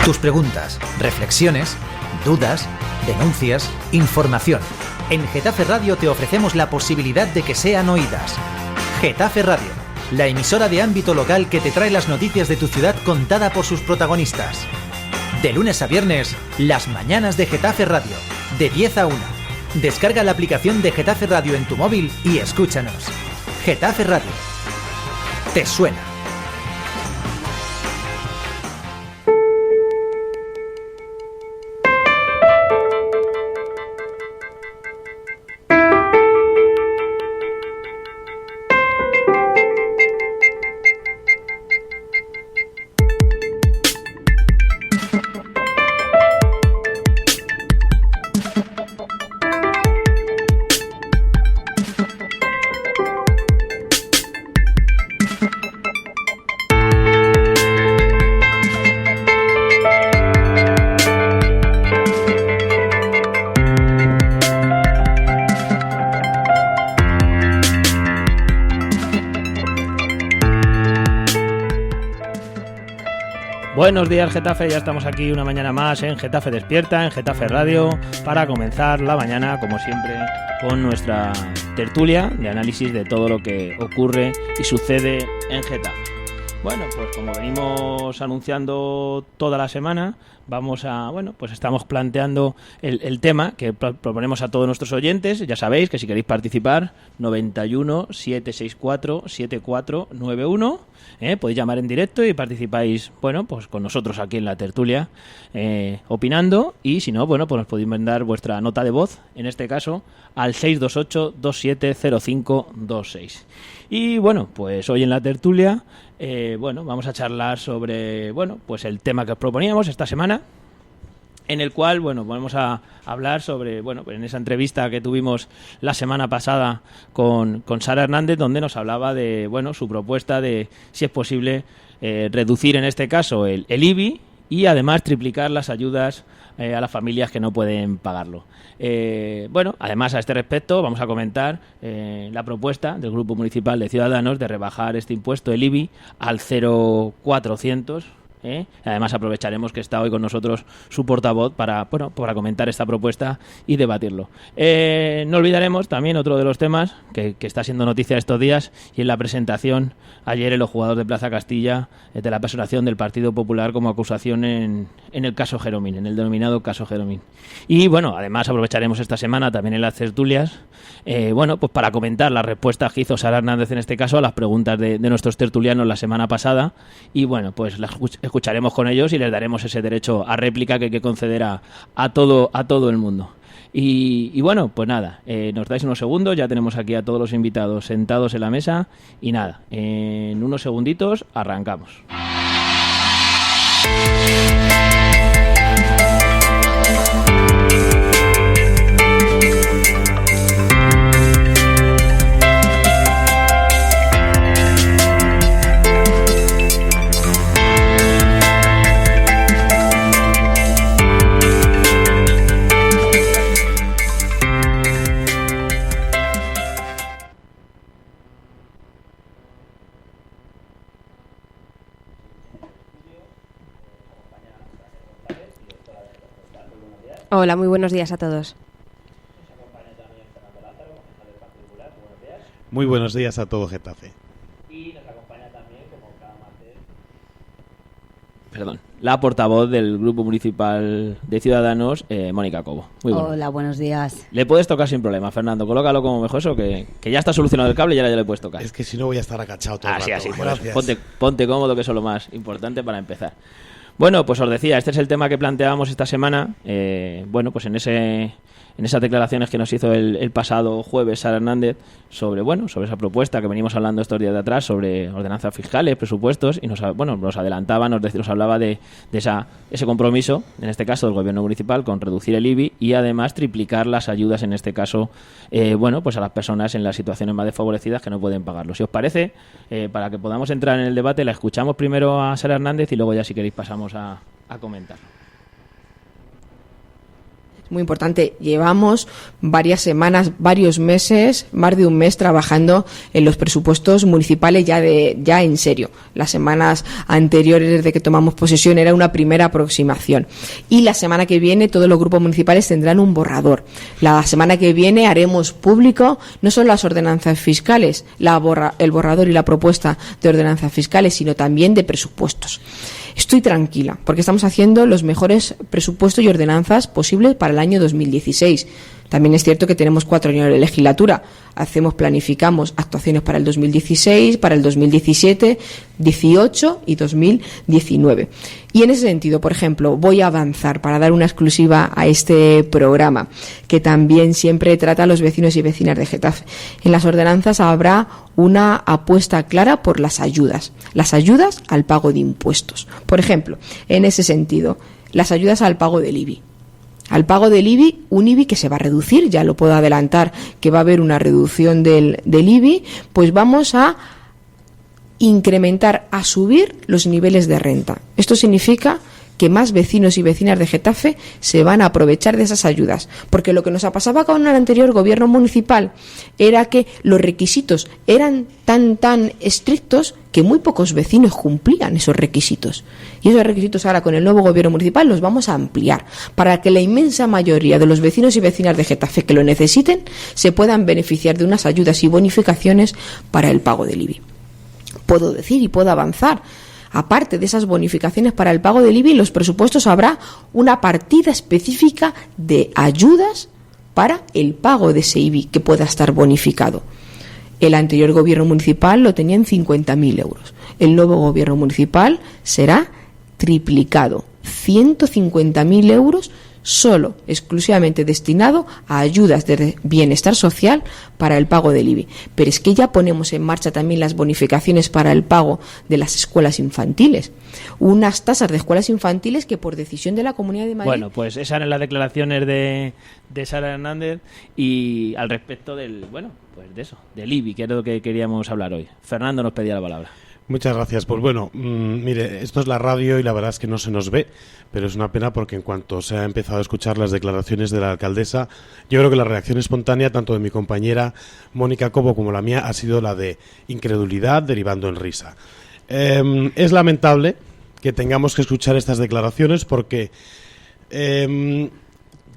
Tus preguntas, reflexiones, dudas, denuncias, información. En Getafe Radio te ofrecemos la posibilidad de que sean oídas. Getafe Radio, la emisora de ámbito local que te trae las noticias de tu ciudad contada por sus protagonistas. De lunes a viernes, las mañanas de Getafe Radio, de 10 a 1. Descarga la aplicación de Getafe Radio en tu móvil y escúchanos. Getafe Radio. ¿Te suena? Buenos días, Getafe, ya estamos aquí una mañana más en Getafe Despierta, en Getafe Radio, para comenzar la mañana, como siempre, con nuestra tertulia de análisis de todo lo que ocurre y sucede en Getafe. Bueno, pues como venimos anunciando toda la semana, estamos planteando el tema que proponemos a todos nuestros oyentes. Ya sabéis que si queréis participar, 91 764 7491, podéis llamar en directo y participáis, pues con nosotros aquí en la tertulia, opinando, y si no, pues nos podéis mandar vuestra nota de voz, en este caso, al 628 270526. Y pues hoy en la tertulia, vamos a charlar sobre, el tema que os proponíamos esta semana, en el cual, vamos a hablar sobre, en esa entrevista que tuvimos la semana pasada con Sara Hernández, donde nos hablaba de, su propuesta de si es posible reducir, en este caso, el IBI, y además triplicar las ayudas a las familias que no pueden pagarlo. Además, a este respecto vamos a comentar la propuesta del Grupo Municipal de Ciudadanos de rebajar este impuesto, el IBI, al 0,400. Además, aprovecharemos que está hoy con nosotros su portavoz para comentar esta propuesta y debatirlo. No olvidaremos también otro de los temas que está siendo noticia estos días, y en la presentación ayer en los juzgados de Plaza Castilla de la personación del Partido Popular como acusación en el caso Jeromín, en el denominado caso Jeromín. Y además aprovecharemos esta semana también en las tertulias, para comentar las respuestas que hizo Sara Hernández en este caso a las preguntas de nuestros tertulianos la semana pasada, y las escucharemos con ellos y les daremos ese derecho a réplica que hay que conceder a todo el mundo. Y pues nada, nos dais unos segundos, ya tenemos aquí a todos los invitados sentados en la mesa, y nada, en unos segunditos arrancamos. Hola, muy buenos días a todos. Muy buenos días a todo Getafe. Y nos acompaña también, como cada martes, la portavoz del Grupo Municipal de Ciudadanos, Mónica Cobo. Muy bueno. Hola, buenos días. Le puedes tocar sin problema, Fernando. Colócalo como mejor eso, que ya está solucionado el cable y ahora ya le puedes tocar. Es que si no voy a estar agachado todo el rato. Así. Gracias. Ponte cómodo, que eso es lo más importante para empezar. Pues os decía, este es el tema que planteábamos esta semana. Pues en esas declaraciones que nos hizo el pasado jueves Sara Hernández sobre esa propuesta que venimos hablando estos días de atrás sobre ordenanzas fiscales, presupuestos, y nos adelantaba, nos hablaba de ese compromiso, en este caso del gobierno municipal, con reducir el IBI y además triplicar las ayudas, en este caso, a las personas en las situaciones más desfavorecidas que no pueden pagarlo. Si os parece, para que podamos entrar en el debate, la escuchamos primero a Sara Hernández y luego ya, si queréis, pasamos a comentar. Es muy importante. Llevamos varias semanas, varios meses, más de un mes trabajando en los presupuestos municipales ya en serio. Las semanas anteriores, desde que tomamos posesión, era una primera aproximación. Y la semana que viene todos los grupos municipales tendrán un borrador. La semana que viene haremos público no solo las ordenanzas fiscales, el borrador y la propuesta de ordenanzas fiscales, sino también de presupuestos. Estoy tranquila, porque estamos haciendo los mejores presupuestos y ordenanzas posibles para el año 2016. También es cierto que tenemos 4 años de legislatura. Planificamos actuaciones para el 2016, para el 2017, 18 y 2019. Y en ese sentido, por ejemplo, voy a avanzar para dar una exclusiva a este programa, que también siempre trata a los vecinos y vecinas de Getafe. En las ordenanzas habrá una apuesta clara por las ayudas al pago de impuestos. Por ejemplo, en ese sentido, las ayudas al pago del IBI. Al pago del IBI, un IBI que se va a reducir, ya lo puedo adelantar que va a haber una reducción del IBI, pues vamos a incrementar, a subir los niveles de renta. Esto significa que más vecinos y vecinas de Getafe se van a aprovechar de esas ayudas, porque lo que nos pasaba con el anterior gobierno municipal era que los requisitos eran tan estrictos que muy pocos vecinos cumplían esos requisitos. Y esos requisitos ahora con el nuevo gobierno municipal los vamos a ampliar para que la inmensa mayoría de los vecinos y vecinas de Getafe que lo necesiten se puedan beneficiar de unas ayudas y bonificaciones para el pago del IBI. Puedo decir y puedo avanzar. Aparte de esas bonificaciones para el pago del IBI, en los presupuestos habrá una partida específica de ayudas para el pago de ese IBI que pueda estar bonificado. El anterior gobierno municipal lo tenía en 50.000 euros. El nuevo gobierno municipal será triplicado, 150.000 euros solo, exclusivamente destinado a ayudas de bienestar social para el pago del IBI. Pero es que ya ponemos en marcha también las bonificaciones para el pago de las escuelas infantiles. Unas tasas de escuelas infantiles que por decisión de la Comunidad de Madrid... Bueno, pues esas eran las declaraciones de Sara Hernández y al respecto del IBI, que es lo que queríamos hablar hoy. Fernando nos pedía la palabra. Muchas gracias. Pues bueno, mire, esto es la radio y la verdad es que no se nos ve, pero es una pena porque en cuanto se ha empezado a escuchar las declaraciones de la alcaldesa, yo creo que la reacción espontánea, tanto de mi compañera Mónica Cobo como la mía, ha sido la de incredulidad derivando en risa. Es lamentable que tengamos que escuchar estas declaraciones porque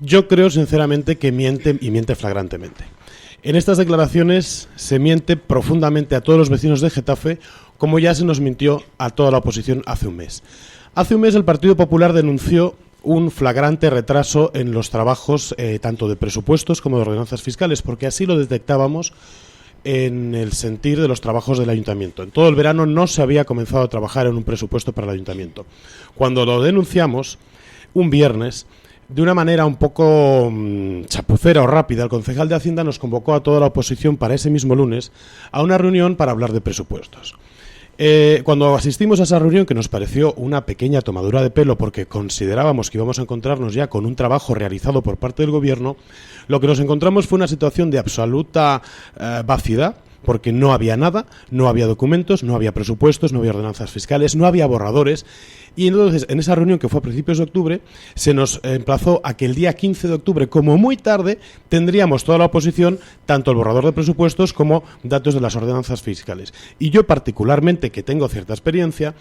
yo creo sinceramente que miente y miente flagrantemente. En estas declaraciones se miente profundamente a todos los vecinos de Getafe, como ya se nos mintió a toda la oposición hace un mes. Hace un mes el Partido Popular denunció un flagrante retraso en los trabajos tanto de presupuestos como de ordenanzas fiscales, porque así lo detectábamos en el sentir de los trabajos del ayuntamiento. En todo el verano no se había comenzado a trabajar en un presupuesto para el ayuntamiento. Cuando lo denunciamos, un viernes, de una manera un poco chapucera o rápida, el concejal de Hacienda nos convocó a toda la oposición para ese mismo lunes a una reunión para hablar de presupuestos. Cuando asistimos a esa reunión, que nos pareció una pequeña tomadura de pelo porque considerábamos que íbamos a encontrarnos ya con un trabajo realizado por parte del gobierno, lo que nos encontramos fue una situación de absoluta vacidad, porque no había nada, no había documentos, no había presupuestos, no había ordenanzas fiscales, no había borradores. Y entonces, en esa reunión que fue a principios de octubre, se nos emplazó a que el día 15 de octubre, como muy tarde, tendríamos toda la oposición, tanto el borrador de presupuestos como datos de las ordenanzas fiscales. Y yo, particularmente, que tengo cierta experiencia,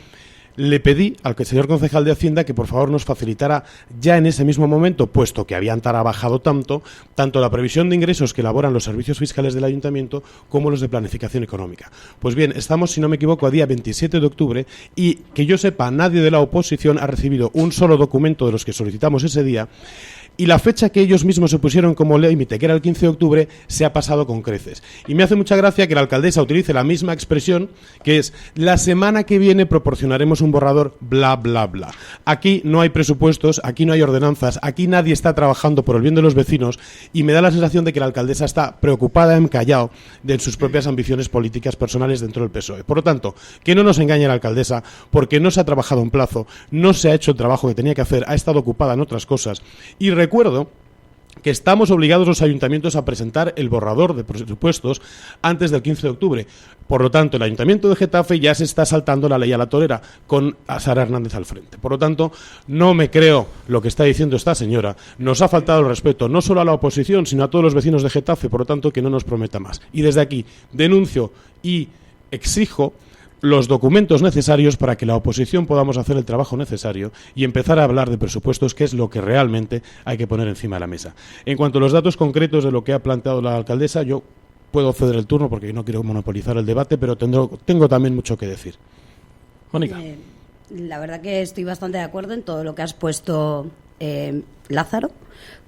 le pedí al señor concejal de Hacienda que por favor nos facilitara ya en ese mismo momento, puesto que habían trabajado tanto la previsión de ingresos que elaboran los servicios fiscales del ayuntamiento como los de planificación económica. Pues bien, estamos, si no me equivoco, a día 27 de octubre y que yo sepa, nadie de la oposición ha recibido un solo documento de los que solicitamos ese día. Y la fecha que ellos mismos se pusieron como límite, que era el 15 de octubre, se ha pasado con creces. Y me hace mucha gracia que la alcaldesa utilice la misma expresión, que es: la semana que viene proporcionaremos un borrador, bla, bla, bla. Aquí no hay presupuestos, aquí no hay ordenanzas, aquí nadie está trabajando por el bien de los vecinos, y me da la sensación de que la alcaldesa está preocupada en callao de sus propias ambiciones políticas personales dentro del PSOE. Por lo tanto, que no nos engañe la alcaldesa, porque no se ha trabajado en plazo, no se ha hecho el trabajo que tenía que hacer, ha estado ocupada en otras cosas. Y recuerdo que estamos obligados los ayuntamientos a presentar el borrador de presupuestos antes del 15 de octubre. Por lo tanto, el Ayuntamiento de Getafe ya se está saltando la ley a la torera con a Sara Hernández al frente. Por lo tanto, no me creo lo que está diciendo esta señora. Nos ha faltado el respeto no solo a la oposición, sino a todos los vecinos de Getafe. Por lo tanto, que no nos prometa más. Y desde aquí denuncio y exijo los documentos necesarios para que la oposición podamos hacer el trabajo necesario y empezar a hablar de presupuestos, que es lo que realmente hay que poner encima de la mesa. En cuanto a los datos concretos de lo que ha planteado la alcaldesa, yo puedo ceder el turno porque no quiero monopolizar el debate, pero tengo también mucho que decir. Mónica. La verdad que estoy bastante de acuerdo en todo lo que has puesto, Lázaro,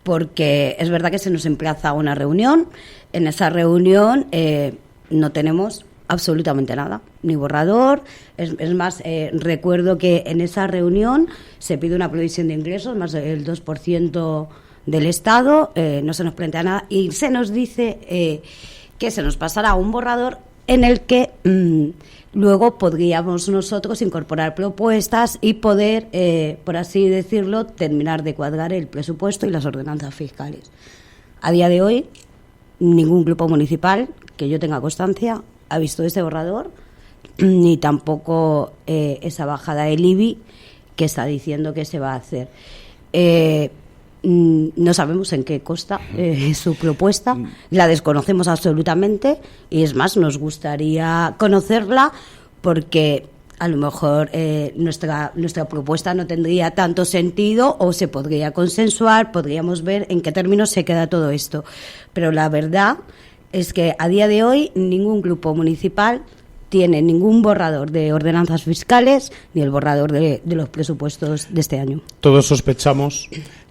porque es verdad que se nos emplaza una reunión. En esa reunión no tenemos absolutamente nada, ni borrador. Es más, recuerdo que en esa reunión se pide una previsión de ingresos, más del 2% del Estado, no se nos plantea nada y se nos dice que se nos pasará un borrador en el que luego podríamos nosotros incorporar propuestas y poder, por así decirlo, terminar de cuadrar el presupuesto y las ordenanzas fiscales. A día de hoy, ningún grupo municipal, que yo tenga constancia, ha visto ese borrador, ni tampoco esa bajada del IBI que está diciendo que se va a hacer. No sabemos en qué consta su propuesta, la desconocemos absolutamente y es más, nos gustaría conocerla porque a lo mejor nuestra propuesta no tendría tanto sentido o se podría consensuar, podríamos ver en qué términos se queda todo esto. Pero la verdad es que a día de hoy ningún grupo municipal tiene ningún borrador de ordenanzas fiscales ni el borrador de los presupuestos de este año. Todos sospechamos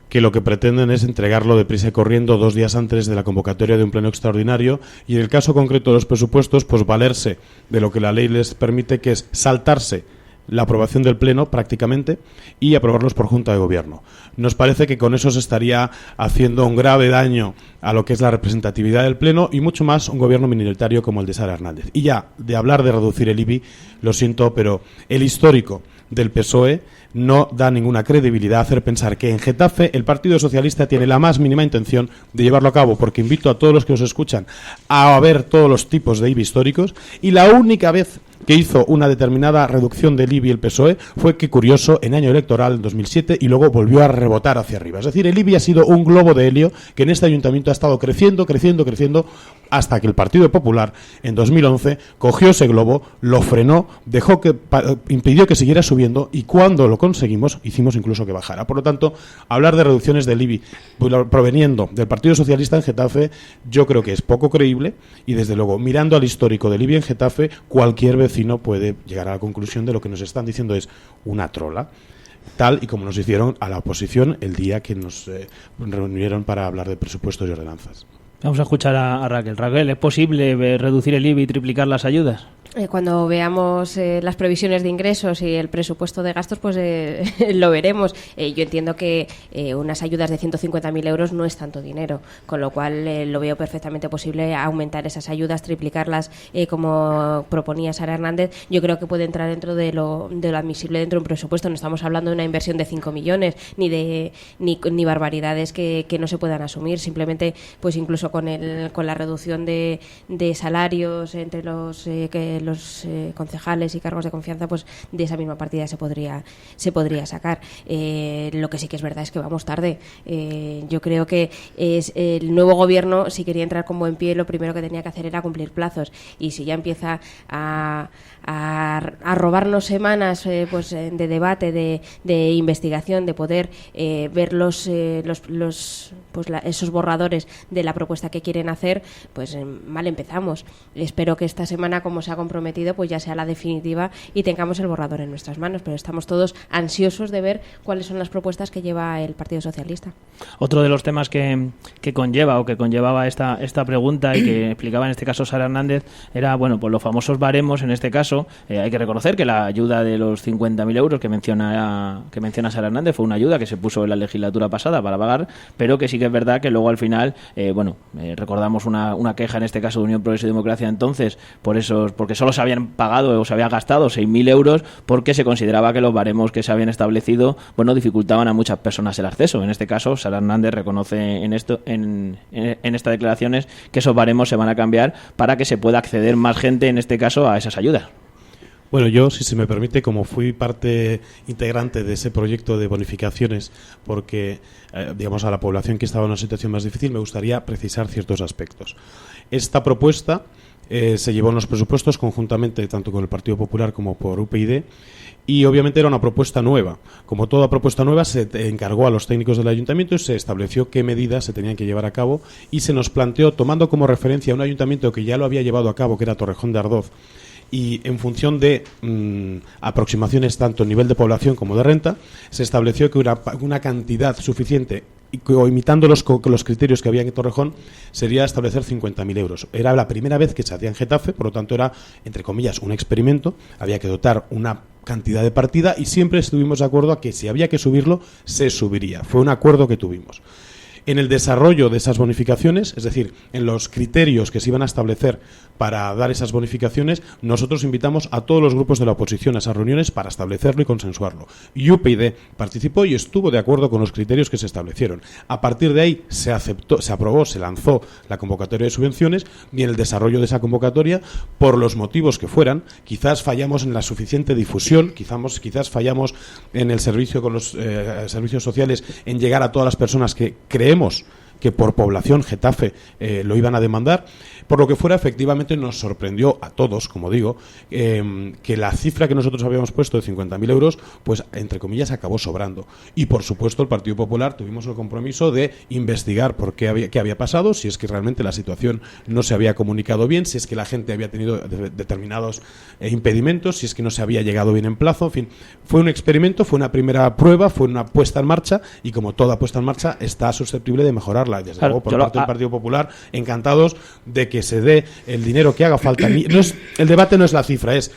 que lo que pretenden es entregarlo deprisa y corriendo 2 días antes de la convocatoria de un pleno extraordinario y en el caso concreto de los presupuestos, pues valerse de lo que la ley les permite, que es saltarse la aprobación del pleno prácticamente y aprobarlos por Junta de Gobierno. Nos parece que con eso se estaría haciendo un grave daño a lo que es la representatividad del pleno y mucho más un gobierno minoritario como el de Sara Hernández. Y ya, de hablar de reducir el IBI, lo siento, pero el histórico del PSOE no da ninguna credibilidad a hacer pensar que en Getafe el Partido Socialista tiene la más mínima intención de llevarlo a cabo, porque invito a todos los que nos escuchan a ver todos los tipos de IBI históricos y la única vez que hizo una determinada reducción del IBI el PSOE fue, que curioso, en año electoral, en 2007, y luego volvió a rebotar hacia arriba. Es decir, el IBI ha sido un globo de helio que en este ayuntamiento ha estado creciendo, hasta que el Partido Popular, en 2011, cogió ese globo, lo frenó, impidió que siguiera subiendo, y cuando lo conseguimos, hicimos incluso que bajara. Por lo tanto, hablar de reducciones del IBI proveniendo del Partido Socialista en Getafe, yo creo que es poco creíble, y desde luego, mirando al histórico del IBI en Getafe, cualquier vecino puede llegar a la conclusión de lo que nos están diciendo es una trola, tal y como nos hicieron a la oposición el día que nos reunieron para hablar de presupuestos y ordenanzas. Vamos a escuchar a Raquel. Raquel, ¿es posible reducir el IBI y triplicar las ayudas? Cuando veamos las previsiones de ingresos y el presupuesto de gastos, pues lo veremos. Yo entiendo que unas ayudas de 150.000 euros no es tanto dinero, con lo cual lo veo perfectamente posible aumentar esas ayudas, triplicarlas como proponía Sara Hernández. Yo creo que puede entrar dentro de lo admisible dentro de un presupuesto. No estamos hablando de una inversión de 5 millones ni barbaridades que no se puedan asumir. Simplemente, pues incluso con la reducción de salarios entre los concejales y cargos de confianza, pues de esa misma partida se podría sacar. Lo que sí que es verdad es que vamos tarde. Yo creo que el nuevo gobierno, si quería entrar con buen pie, lo primero que tenía que hacer era cumplir plazos, y si ya empieza a robarnos semanas de debate, de investigación, de poder ver esos borradores de la propuesta que quieren hacer, pues mal empezamos. Espero que esta semana, como se ha comprometido, pues ya sea la definitiva y tengamos el borrador en nuestras manos, pero estamos todos ansiosos de ver cuáles son las propuestas que lleva el Partido Socialista. Otro de los temas que conllevaba esta pregunta y que explicaba en este caso Sara Hernández era, bueno, pues los famosos baremos. En este caso hay que reconocer que la ayuda de los 50.000 euros que menciona Sara Hernández fue una ayuda que se puso en la legislatura pasada para pagar, pero que sí que es verdad que luego al final recordamos una queja en este caso de Unión Progreso y Democracia entonces porque solo se habían pagado o se había gastado 6.000 euros porque se consideraba que los baremos que se habían establecido, bueno, dificultaban a muchas personas el acceso. En este caso, Sara Hernández reconoce en estas declaraciones que esos baremos se van a cambiar para que se pueda acceder más gente, en este caso, a esas ayudas. Bueno, yo, si se me permite, como fui parte integrante de ese proyecto de bonificaciones, porque, digamos, a la población que estaba en una situación más difícil, me gustaría precisar ciertos aspectos. Esta propuesta se llevó en los presupuestos conjuntamente, tanto con el Partido Popular como por UPyD, y obviamente era una propuesta nueva. Como toda propuesta nueva, se encargó a los técnicos del ayuntamiento y se estableció qué medidas se tenían que llevar a cabo, y se nos planteó, tomando como referencia un ayuntamiento que ya lo había llevado a cabo, que era Torrejón de Ardoz, y en función de aproximaciones tanto a nivel de población como de renta, se estableció que una cantidad suficiente, imitando los criterios que había en Torrejón, sería establecer 50.000 euros. Era la primera vez que se hacía en Getafe, por lo tanto era, entre comillas, un experimento. Había que dotar una cantidad de partida y siempre estuvimos de acuerdo a que si había que subirlo, se subiría. Fue un acuerdo que tuvimos. En el desarrollo de esas bonificaciones, es decir, en los criterios que se iban a establecer para dar esas bonificaciones, nosotros invitamos a todos los grupos de la oposición a esas reuniones para establecerlo y consensuarlo. Y UPyD participó y estuvo de acuerdo con los criterios que se establecieron. A partir de ahí se aceptó, se aprobó, se lanzó la convocatoria de subvenciones, y en el desarrollo de esa convocatoria, por los motivos que fueran, quizás fallamos en la suficiente difusión, quizás fallamos en el servicio con los servicios sociales, en llegar a todas las personas que creemos que por población Getafe lo iban a demandar. Por lo que fuera, efectivamente nos sorprendió a todos, como digo, que la cifra que nosotros habíamos puesto de 50.000 euros, pues entre comillas acabó sobrando. Y por supuesto el Partido Popular tuvimos el compromiso de investigar por qué había pasado, si es que realmente la situación no se había comunicado bien, si es que la gente había tenido determinados impedimentos, si es que no se había llegado bien en plazo. En fin, fue un experimento, fue una primera prueba, fue una puesta en marcha, y como toda puesta en marcha está susceptible de mejorarla. Desde luego, por parte del Partido Popular, encantados de que se dé el dinero que haga falta. El debate no es la cifra, es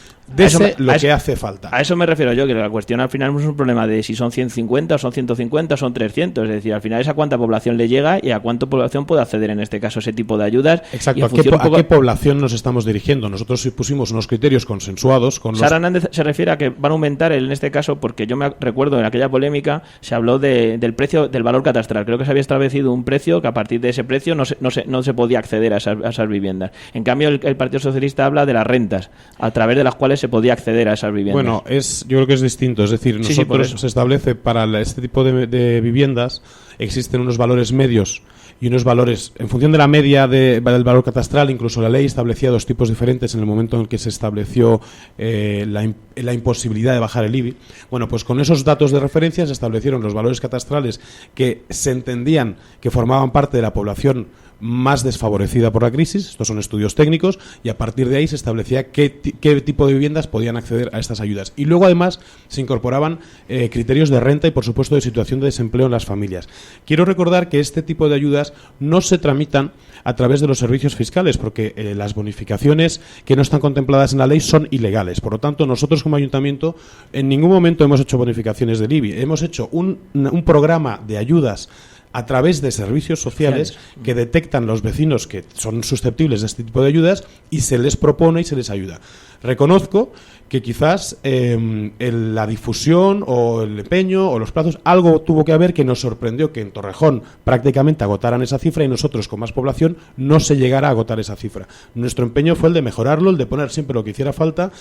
lo que hace falta. A eso me refiero yo, que la cuestión al final no es un problema de si son 150 o son 150 o son 300, es decir, al final es a cuánta población le llega y a cuánta población puede acceder en este caso ese tipo de ayudas. Exacto, ¿a qué población nos estamos dirigiendo? Nosotros pusimos unos criterios consensuados con Sara Hernández se refiere a que van a aumentar en este caso, porque yo me recuerdo en aquella polémica se habló del precio, del valor catastral. Creo que se había establecido un precio que a partir de ese precio no se podía acceder a esas viviendas. En cambio, el Partido Socialista habla de las rentas, a través de las cuales se podía acceder a esas viviendas. Bueno, yo creo que es distinto. Es decir, nosotros se establece para este tipo de viviendas, existen unos valores medios y unos valores, en función de la media del valor catastral. Incluso la ley establecía dos tipos diferentes en el momento en que se estableció la imposibilidad de bajar el IBI. Bueno, pues con esos datos de referencia se establecieron los valores catastrales que se entendían que formaban parte de la población más desfavorecida por la crisis. Estos son estudios técnicos, y a partir de ahí se establecía qué tipo de viviendas podían acceder a estas ayudas. Y luego además se incorporaban criterios de renta y por supuesto de situación de desempleo en las familias. Quiero recordar que este tipo de ayudas no se tramitan a través de los servicios fiscales, porque las bonificaciones que no están contempladas en la ley son ilegales. Por lo tanto, nosotros como ayuntamiento en ningún momento hemos hecho bonificaciones del IBI. Hemos hecho un programa de ayudas a través de servicios sociales que detectan los vecinos que son susceptibles de este tipo de ayudas, y se les propone y se les ayuda. Reconozco que quizás la difusión o el empeño o los plazos, algo tuvo que haber, que nos sorprendió que en Torrejón prácticamente agotaran esa cifra y nosotros con más población no se llegara a agotar esa cifra. Nuestro empeño fue el de mejorarlo, el de poner siempre lo que hiciera falta.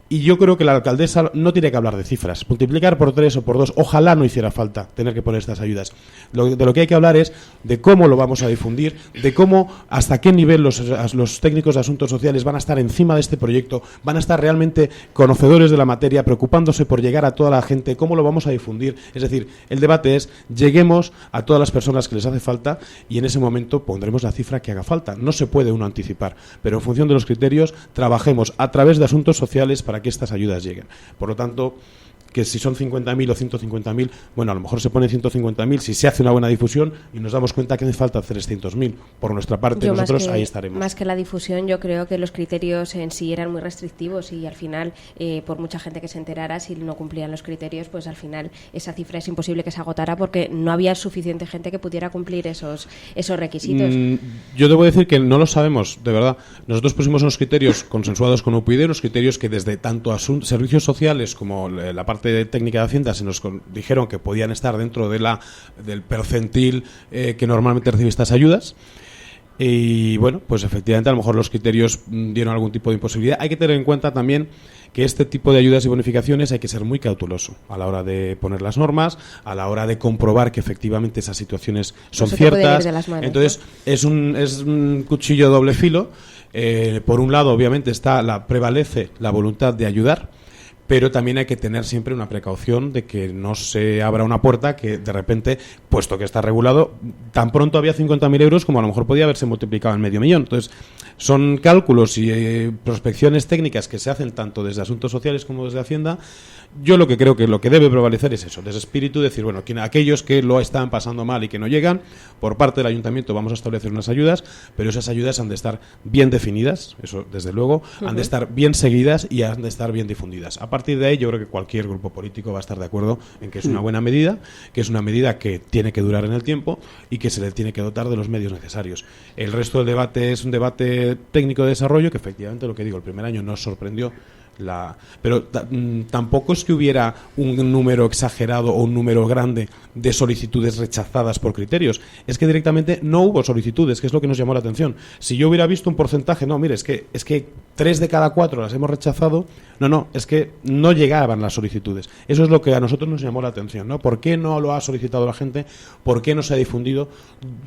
Y yo creo que la alcaldesa no tiene que hablar de cifras, multiplicar por 3 o por 2, ojalá no hiciera falta tener que poner estas ayudas. De lo que hay que hablar es de cómo lo vamos a difundir, de cómo, hasta qué nivel los técnicos de asuntos sociales van a estar encima de este proyecto, van a estar realmente conocedores de la materia, preocupándose por llegar a toda la gente, cómo lo vamos a difundir. Es decir, el debate es, lleguemos a todas las personas que les hace falta, y en ese momento pondremos la cifra que haga falta. No se puede uno anticipar, pero en función de los criterios trabajemos a través de asuntos sociales para que estas ayudas lleguen. Por lo tanto, que si son 50.000 o 150.000, bueno, a lo mejor se pone 150.000 si se hace una buena difusión y nos damos cuenta que hace falta 300.000. Por nuestra parte, nosotros ahí estaremos. Más que la difusión, yo creo que los criterios en sí eran muy restrictivos y al final, por mucha gente que se enterara, si no cumplían los criterios, pues al final esa cifra es imposible que se agotara porque no había suficiente gente que pudiera cumplir esos requisitos. Yo debo decir que no lo sabemos, de verdad. Nosotros pusimos unos criterios consensuados con UPyD, unos criterios que desde tanto servicios sociales como la parte técnica de Hacienda se nos dijeron que podían estar dentro de del percentil que normalmente recibe estas ayudas. Y bueno, pues efectivamente a lo mejor los criterios dieron algún tipo de imposibilidad. Hay que tener en cuenta también que este tipo de ayudas y bonificaciones hay que ser muy cauteloso a la hora de poner las normas, a la hora de comprobar que efectivamente esas situaciones son ciertas. Entonces es un cuchillo de doble filo. Por un lado, obviamente, prevalece la voluntad de ayudar, pero también hay que tener siempre una precaución de que no se abra una puerta que de repente, puesto que está regulado, tan pronto había 50.000 euros como a lo mejor podía haberse multiplicado en 500.000. Entonces, son cálculos y prospecciones técnicas que se hacen tanto desde Asuntos Sociales como desde Hacienda. Yo lo que creo que lo que debe prevalecer es eso, desde espíritu, decir, bueno, aquellos que lo están pasando mal y que no llegan, por parte del Ayuntamiento vamos a establecer unas ayudas, pero esas ayudas han de estar bien definidas, eso desde luego, han de estar bien seguidas y han de estar bien difundidas. A partir de ahí yo creo que cualquier grupo político va a estar de acuerdo en que es una buena medida, que es una medida que tiene que durar en el tiempo y que se le tiene que dotar de los medios necesarios. El resto del debate es un debate técnico de desarrollo que efectivamente, lo que digo, el primer año nos sorprendió pero tampoco es que hubiera un número exagerado o un número grande de solicitudes rechazadas por criterios, es que directamente no hubo solicitudes, que es lo que nos llamó la atención. Si yo hubiera visto un porcentaje, no, mire, es que 3 de cada 4 las hemos rechazado, no, es que no llegaban las solicitudes. Eso es lo que a nosotros nos llamó la atención, ¿no? ¿Por qué no lo ha solicitado la gente? ¿Por qué no se ha difundido?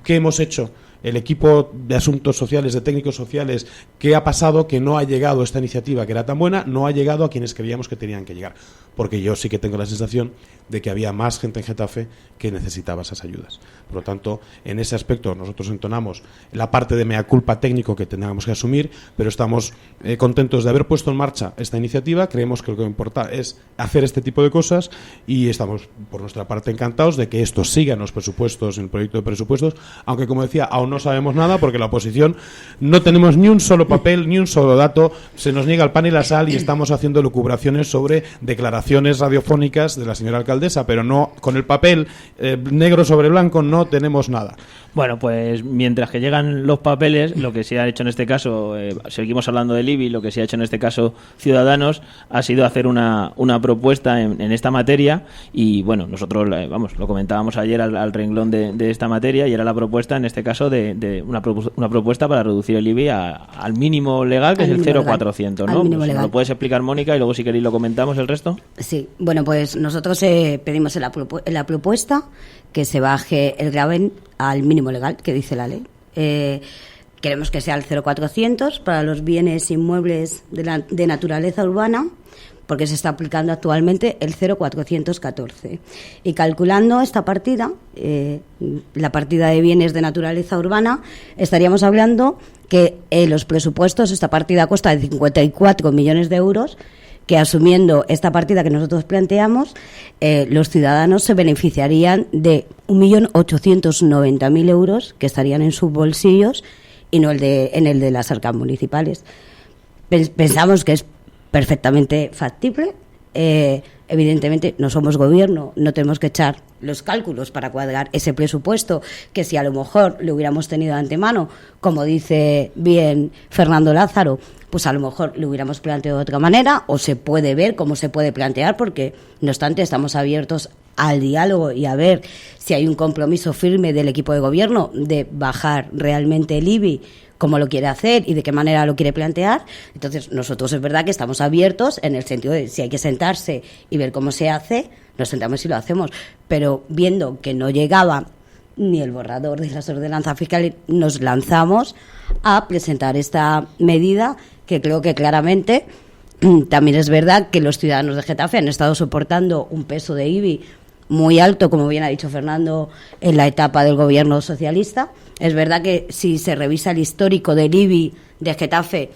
¿Qué hemos hecho? El equipo de asuntos sociales, de técnicos sociales, ¿qué ha pasado que no ha llegado esta iniciativa que era tan buena? No ha llegado a quienes creíamos que tenían que llegar. Porque yo sí que tengo la sensación de que había más gente en Getafe que necesitaba esas ayudas. Por lo tanto, en ese aspecto nosotros entonamos la parte de mea culpa técnico que teníamos que asumir, pero estamos contentos de haber puesto en marcha esta iniciativa. Creemos que lo que importa es hacer este tipo de cosas y estamos, por nuestra parte, encantados de que esto siga en los presupuestos, en el proyecto de presupuestos, aunque, como decía, aún no sabemos nada porque la oposición no tenemos ni un solo papel, ni un solo dato, se nos niega el pan y la sal y estamos haciendo lucubraciones sobre declaraciones radiofónicas de la señora alcaldesa, pero no con el papel negro sobre blanco no tenemos nada. Bueno, pues mientras que llegan los papeles, lo que se ha hecho en este caso, seguimos hablando del IBI, lo que se ha hecho en este caso Ciudadanos, ha sido hacer una propuesta en esta materia y bueno, nosotros lo comentábamos ayer al renglón de esta materia y era la propuesta en este caso de una propuesta para reducir el IBI al mínimo legal, que es el 0,400, ¿no? Pues, ¿lo puedes explicar, Mónica? Y luego si queréis lo comentamos el resto. Sí, bueno, pues nosotros pedimos en la propuesta que se baje el gravamen al mínimo legal que dice la ley. Queremos que sea el 0,400 para los bienes inmuebles de naturaleza urbana, porque se está aplicando actualmente el 0,414. Y calculando esta partida, la partida de bienes de naturaleza urbana, estaríamos hablando que los presupuestos, esta partida cuesta de 54 millones de euros, que asumiendo esta partida que nosotros planteamos, los ciudadanos se beneficiarían de 1.890.000 euros que estarían en sus bolsillos y no en el de las arcas municipales. Pensamos que es perfectamente factible. Evidentemente no somos gobierno, no tenemos que echar los cálculos para cuadrar ese presupuesto que si a lo mejor lo hubiéramos tenido de antemano, como dice bien Fernando Lázaro, pues a lo mejor lo hubiéramos planteado de otra manera, o se puede ver cómo se puede plantear, porque no obstante estamos abiertos al diálogo y a ver si hay un compromiso firme del equipo de gobierno de bajar realmente el IBI, cómo lo quiere hacer y de qué manera lo quiere plantear. Entonces nosotros es verdad que estamos abiertos en el sentido de si hay que sentarse y ver cómo se hace, nos sentamos y lo hacemos, pero viendo que no llegaba ni el borrador de las ordenanzas fiscales, nos lanzamos a presentar esta medida que creo que claramente también es verdad que los ciudadanos de Getafe han estado soportando un peso de IBI muy alto, como bien ha dicho Fernando, en la etapa del gobierno socialista. Es verdad que si se revisa el histórico del IBI de Getafe,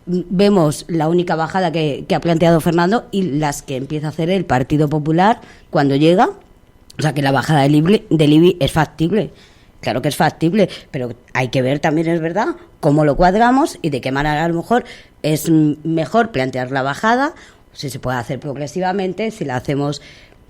vemos la única bajada que ha planteado Fernando y las que empieza a hacer el Partido Popular cuando llega. O sea, que la bajada del IBI es factible. Claro que es factible, pero hay que ver también, es verdad, cómo lo cuadramos y de qué manera a lo mejor es mejor plantear la bajada, si se puede hacer progresivamente, si la hacemos...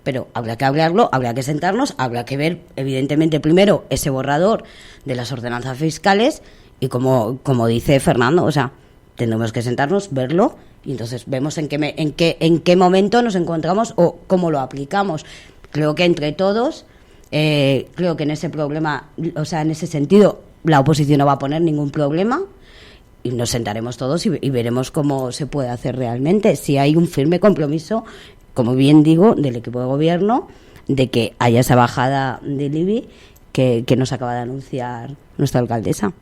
Pero habrá que hablarlo, habrá que sentarnos, habrá que ver, evidentemente, primero ese borrador de las ordenanzas fiscales y como dice Fernando, o sea, tendremos que sentarnos, verlo y entonces vemos en qué momento nos encontramos o cómo lo aplicamos. Creo que entre todos, creo que en ese problema, o sea, en ese sentido, la oposición no va a poner ningún problema y nos sentaremos todos y veremos cómo se puede hacer realmente. Si hay un firme compromiso, como bien digo, del equipo de gobierno, de que haya esa bajada del IBI que nos acaba de anunciar nuestra alcaldesa.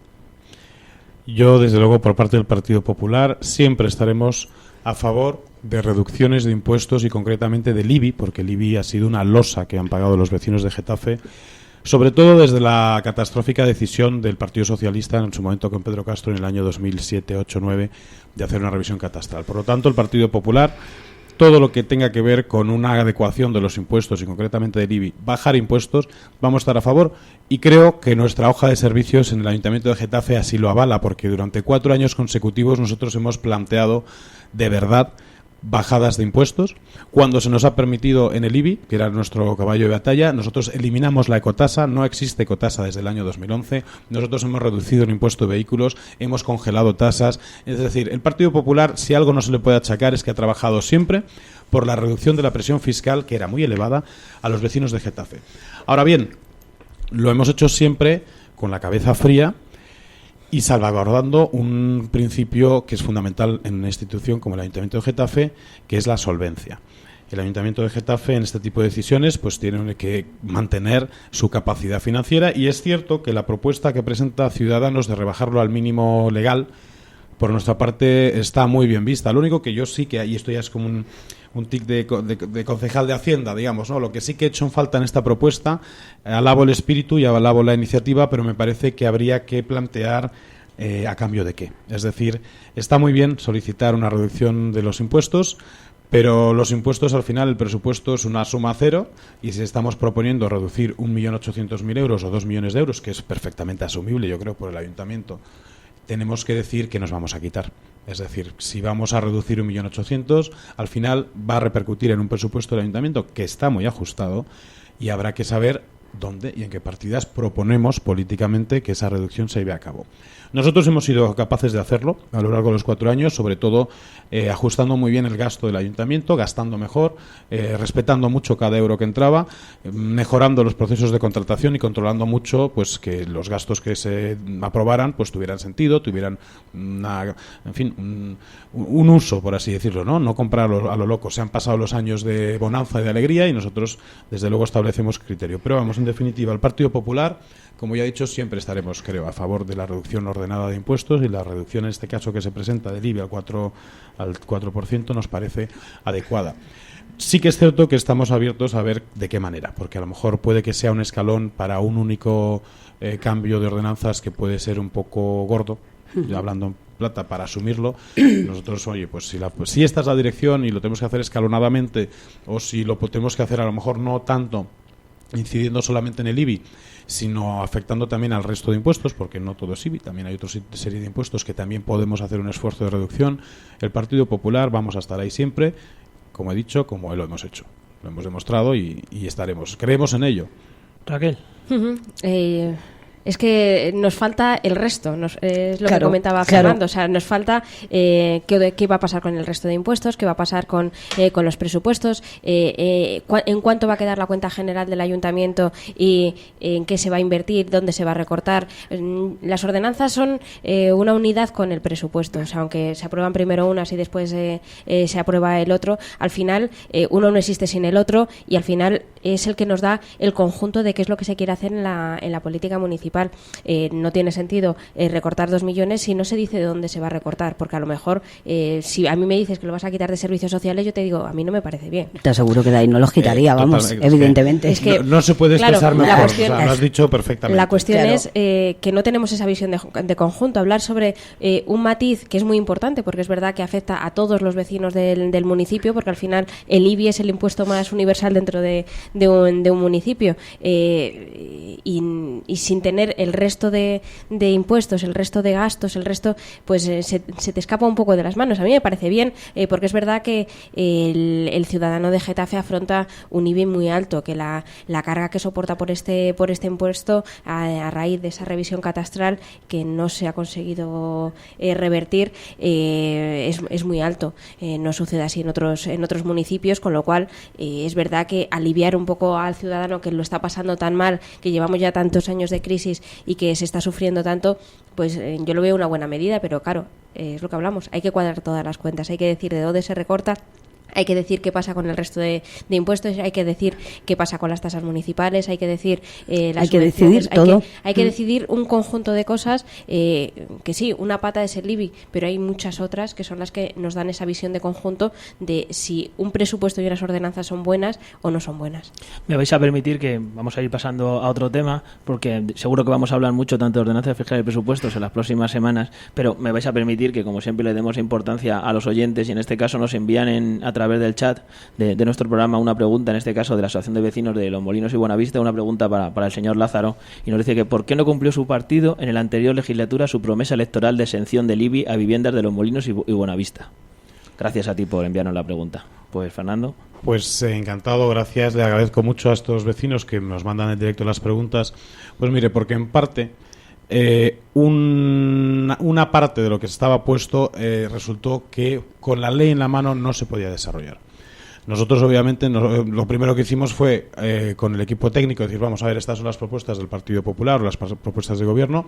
Yo, desde luego, por parte del Partido Popular, siempre estaremos a favor de reducciones de impuestos y concretamente del IBI, porque el IBI ha sido una losa que han pagado los vecinos de Getafe, sobre todo desde la catastrófica decisión del Partido Socialista en su momento con Pedro Castro en el año 2007, 8, 9 de hacer una revisión catastral. Por lo tanto, el Partido Popular, todo lo que tenga que ver con una adecuación de los impuestos y concretamente del IBI, bajar impuestos, vamos a estar a favor y creo que nuestra hoja de servicios en el Ayuntamiento de Getafe así lo avala, porque durante 4 años consecutivos nosotros hemos planteado de verdad bajadas de impuestos. Cuando se nos ha permitido en el IBI, que era nuestro caballo de batalla, nosotros eliminamos la ecotasa, no existe ecotasa desde el año 2011, nosotros hemos reducido el impuesto de vehículos, hemos congelado tasas, es decir, el Partido Popular, si algo no se le puede achacar, es que ha trabajado siempre por la reducción de la presión fiscal, que era muy elevada, a los vecinos de Getafe. Ahora bien, lo hemos hecho siempre con la cabeza fría y salvaguardando un principio que es fundamental en una institución como el Ayuntamiento de Getafe, que es la solvencia. El Ayuntamiento de Getafe en este tipo de decisiones pues tiene que mantener su capacidad financiera y es cierto que la propuesta que presenta Ciudadanos de rebajarlo al mínimo legal, por nuestra parte, está muy bien vista. Lo único que yo sí que, y esto ya es como un tic de concejal de Hacienda, digamos, ¿no? Lo que sí que he hecho en falta en esta propuesta, alabo el espíritu y alabo la iniciativa, pero me parece que habría que plantear a cambio de qué. Es decir, está muy bien solicitar una reducción de los impuestos, pero los impuestos, al final, el presupuesto es una suma cero, y si estamos proponiendo reducir 1.800.000 euros o 2 millones de euros, que es perfectamente asumible, yo creo, por el Ayuntamiento, tenemos que decir que nos vamos a quitar. Es decir, si vamos a reducir 1.800.000, al final va a repercutir en un presupuesto del Ayuntamiento que está muy ajustado y habrá que saber dónde y en qué partidas proponemos políticamente que esa reducción se lleve a cabo. Nosotros hemos sido capaces de hacerlo a lo largo de los 4 años, sobre todo ajustando muy bien el gasto del Ayuntamiento, gastando mejor, respetando mucho cada euro que entraba, mejorando los procesos de contratación y controlando mucho pues que los gastos que se aprobaran pues tuvieran sentido, tuvieran un uso, por así decirlo, no comprar a lo loco. Se han pasado los años de bonanza y de alegría y nosotros desde luego establecemos criterio. Pero vamos, en definitiva, el Partido Popular, como ya he dicho, siempre estaremos, creo, a favor de la reducción ordenada de impuestos, y la reducción en este caso que se presenta del IBI al 4% nos parece adecuada. Sí que es cierto que estamos abiertos a ver de qué manera, porque a lo mejor puede que sea un escalón para un único cambio de ordenanzas que puede ser un poco gordo, hablando en plata, para asumirlo. Nosotros, oye, pues si esta es la dirección y lo tenemos que hacer escalonadamente, o si lo tenemos que hacer a lo mejor no tanto incidiendo solamente en el IBI, sino afectando también al resto de impuestos, porque no todo es IBI, también hay otra serie de impuestos que también podemos hacer un esfuerzo de reducción. El Partido Popular vamos a estar ahí siempre, como he dicho, como lo hemos hecho. Lo hemos demostrado y estaremos. Creemos en ello. Raquel. Es que nos falta el resto, es lo que comentaba claro. Fernando, o sea, nos falta qué va a pasar con el resto de impuestos, qué va a pasar con los presupuestos, en cuánto va a quedar la cuenta general del ayuntamiento y en qué se va a invertir, dónde se va a recortar. Las ordenanzas son una unidad con el presupuesto, o sea, aunque se aprueban primero unas y después se aprueba el otro, al final uno no existe sin el otro y al final es el que nos da el conjunto de qué es lo que se quiere hacer en la política municipal. No tiene sentido recortar 2 millones si no se dice de dónde se va a recortar, porque a lo mejor si a mí me dices que lo vas a quitar de servicios sociales, yo te digo, a mí no me parece bien. Te aseguro que de ahí no los quitaría, vamos, evidentemente. Es que no se puede expresar claro, mejor, o sea, lo has dicho perfectamente. La cuestión Claro. es que no tenemos esa visión de conjunto. Hablar sobre un matiz que es muy importante, porque es verdad que afecta a todos los vecinos del municipio, porque al final el IBI es el impuesto más universal dentro de un municipio, y sin tener el resto de impuestos, el resto de gastos, el resto, pues se te escapa un poco de las manos. A mí me parece bien, porque es verdad que el ciudadano de Getafe afronta un IBI muy alto, que la carga que soporta por este impuesto a raíz de esa revisión catastral que no se ha conseguido revertir es muy alto. No sucede así en otros municipios, con lo cual es verdad que aliviar un poco al ciudadano que lo está pasando tan mal, que llevamos ya tantos años de crisis y que se está sufriendo tanto, pues yo lo veo una buena medida, pero claro, es lo que hablamos, hay que cuadrar todas las cuentas, hay que decir de dónde se recorta, hay que decir qué pasa con el resto de impuestos, hay que decir qué pasa con las tasas municipales, hay que decir las hay que decidir todo. Hay que decidir un conjunto de cosas, que sí, una pata es el IBI, pero hay muchas otras que son las que nos dan esa visión de conjunto de si un presupuesto y unas ordenanzas son buenas o no son buenas. Me vais a permitir que vamos a ir pasando a otro tema, porque seguro que vamos a hablar mucho tanto de ordenanzas fiscales y presupuestos en las próximas semanas, pero me vais a permitir que, como siempre, le demos importancia a los oyentes, y en este caso nos envían a través del chat de nuestro programa una pregunta, en este caso de la Asociación de Vecinos de Los Molinos y Buenavista, una pregunta para el señor Lázaro, y nos dice que ¿por qué no cumplió su partido en la anterior legislatura su promesa electoral de exención del IBI a viviendas de Los Molinos y Buenavista? Gracias a ti por enviarnos la pregunta. Pues, Fernando. Pues encantado, gracias. Le agradezco mucho a estos vecinos que nos mandan en directo las preguntas. Pues mire, porque en parte una parte de lo que estaba puesto resultó que con la ley en la mano no se podía desarrollar. Nosotros, obviamente, lo primero que hicimos fue, con el equipo técnico, decir, vamos a ver, estas son las propuestas del Partido Popular, o las propuestas de gobierno,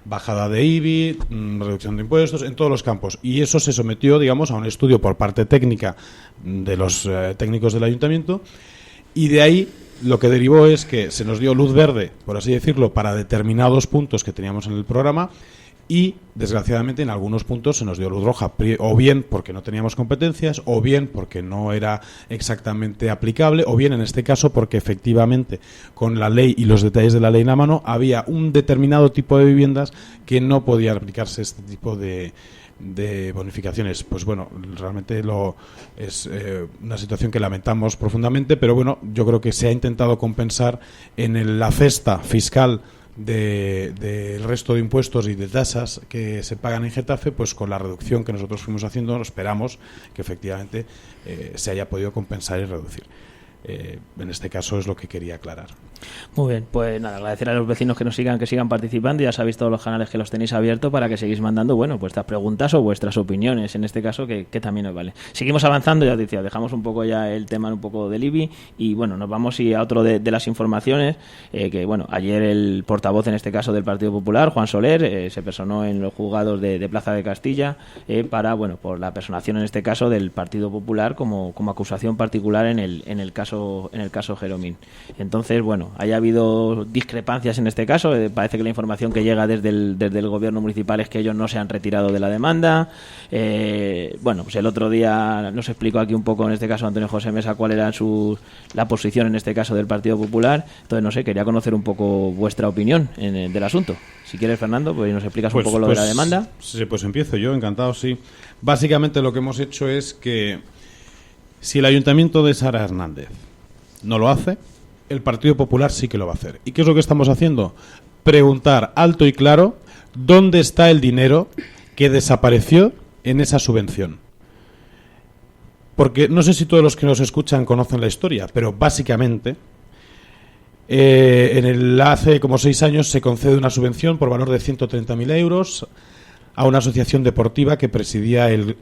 bajada de IBI, reducción de impuestos, en todos los campos. Y eso se sometió, digamos, a un estudio por parte técnica de los técnicos del ayuntamiento, y de ahí lo que derivó es que se nos dio luz verde, por así decirlo, para determinados puntos que teníamos en el programa, y desgraciadamente en algunos puntos se nos dio luz roja, o bien porque no teníamos competencias, o bien porque no era exactamente aplicable, o bien en este caso porque efectivamente con la ley y los detalles de la ley en la mano había un determinado tipo de viviendas que no podían aplicarse este tipo de bonificaciones. Pues bueno, realmente es una situación que lamentamos profundamente, pero bueno, yo creo que se ha intentado compensar en la cesta fiscal del resto de impuestos y de tasas que se pagan en Getafe, pues con la reducción que nosotros fuimos haciendo, esperamos que efectivamente se haya podido compensar y reducir. En este caso es lo que quería aclarar. Muy bien, pues nada, agradecer a los vecinos que sigan participando. Ya sabéis todos los canales que los tenéis abiertos para que seguís mandando, bueno, vuestras preguntas o vuestras opiniones, en este caso, que también os vale. Seguimos avanzando, ya os decía, dejamos un poco ya el tema un poco del IBI y bueno, nos vamos a otro de las informaciones, que bueno, ayer el portavoz en este caso del Partido Popular, Juan Soler, se personó en los juzgados de Plaza de Castilla para, bueno, por la personación en este caso del Partido Popular como acusación particular en el caso Jeromín. Entonces, bueno, haya habido discrepancias en este caso. Parece que la información que llega desde el gobierno municipal es que ellos no se han retirado de la demanda. Bueno, pues el otro día nos explicó aquí un poco, en este caso Antonio José Mesa, cuál era la posición en este caso del Partido Popular. Entonces, no sé, quería conocer un poco vuestra opinión del asunto. Si quieres, Fernando, pues nos explicas un poco lo de la demanda. Sí, pues empiezo yo, encantado, sí. Básicamente lo que hemos hecho es que si el Ayuntamiento de Sara Hernández no lo hace, el Partido Popular sí que lo va a hacer. ¿Y qué es lo que estamos haciendo? Preguntar alto y claro dónde está el dinero que desapareció en esa subvención. Porque no sé si todos los que nos escuchan conocen la historia, pero básicamente hace como 6 años se concede una subvención por valor de 130.000 euros a una asociación deportiva que presidía el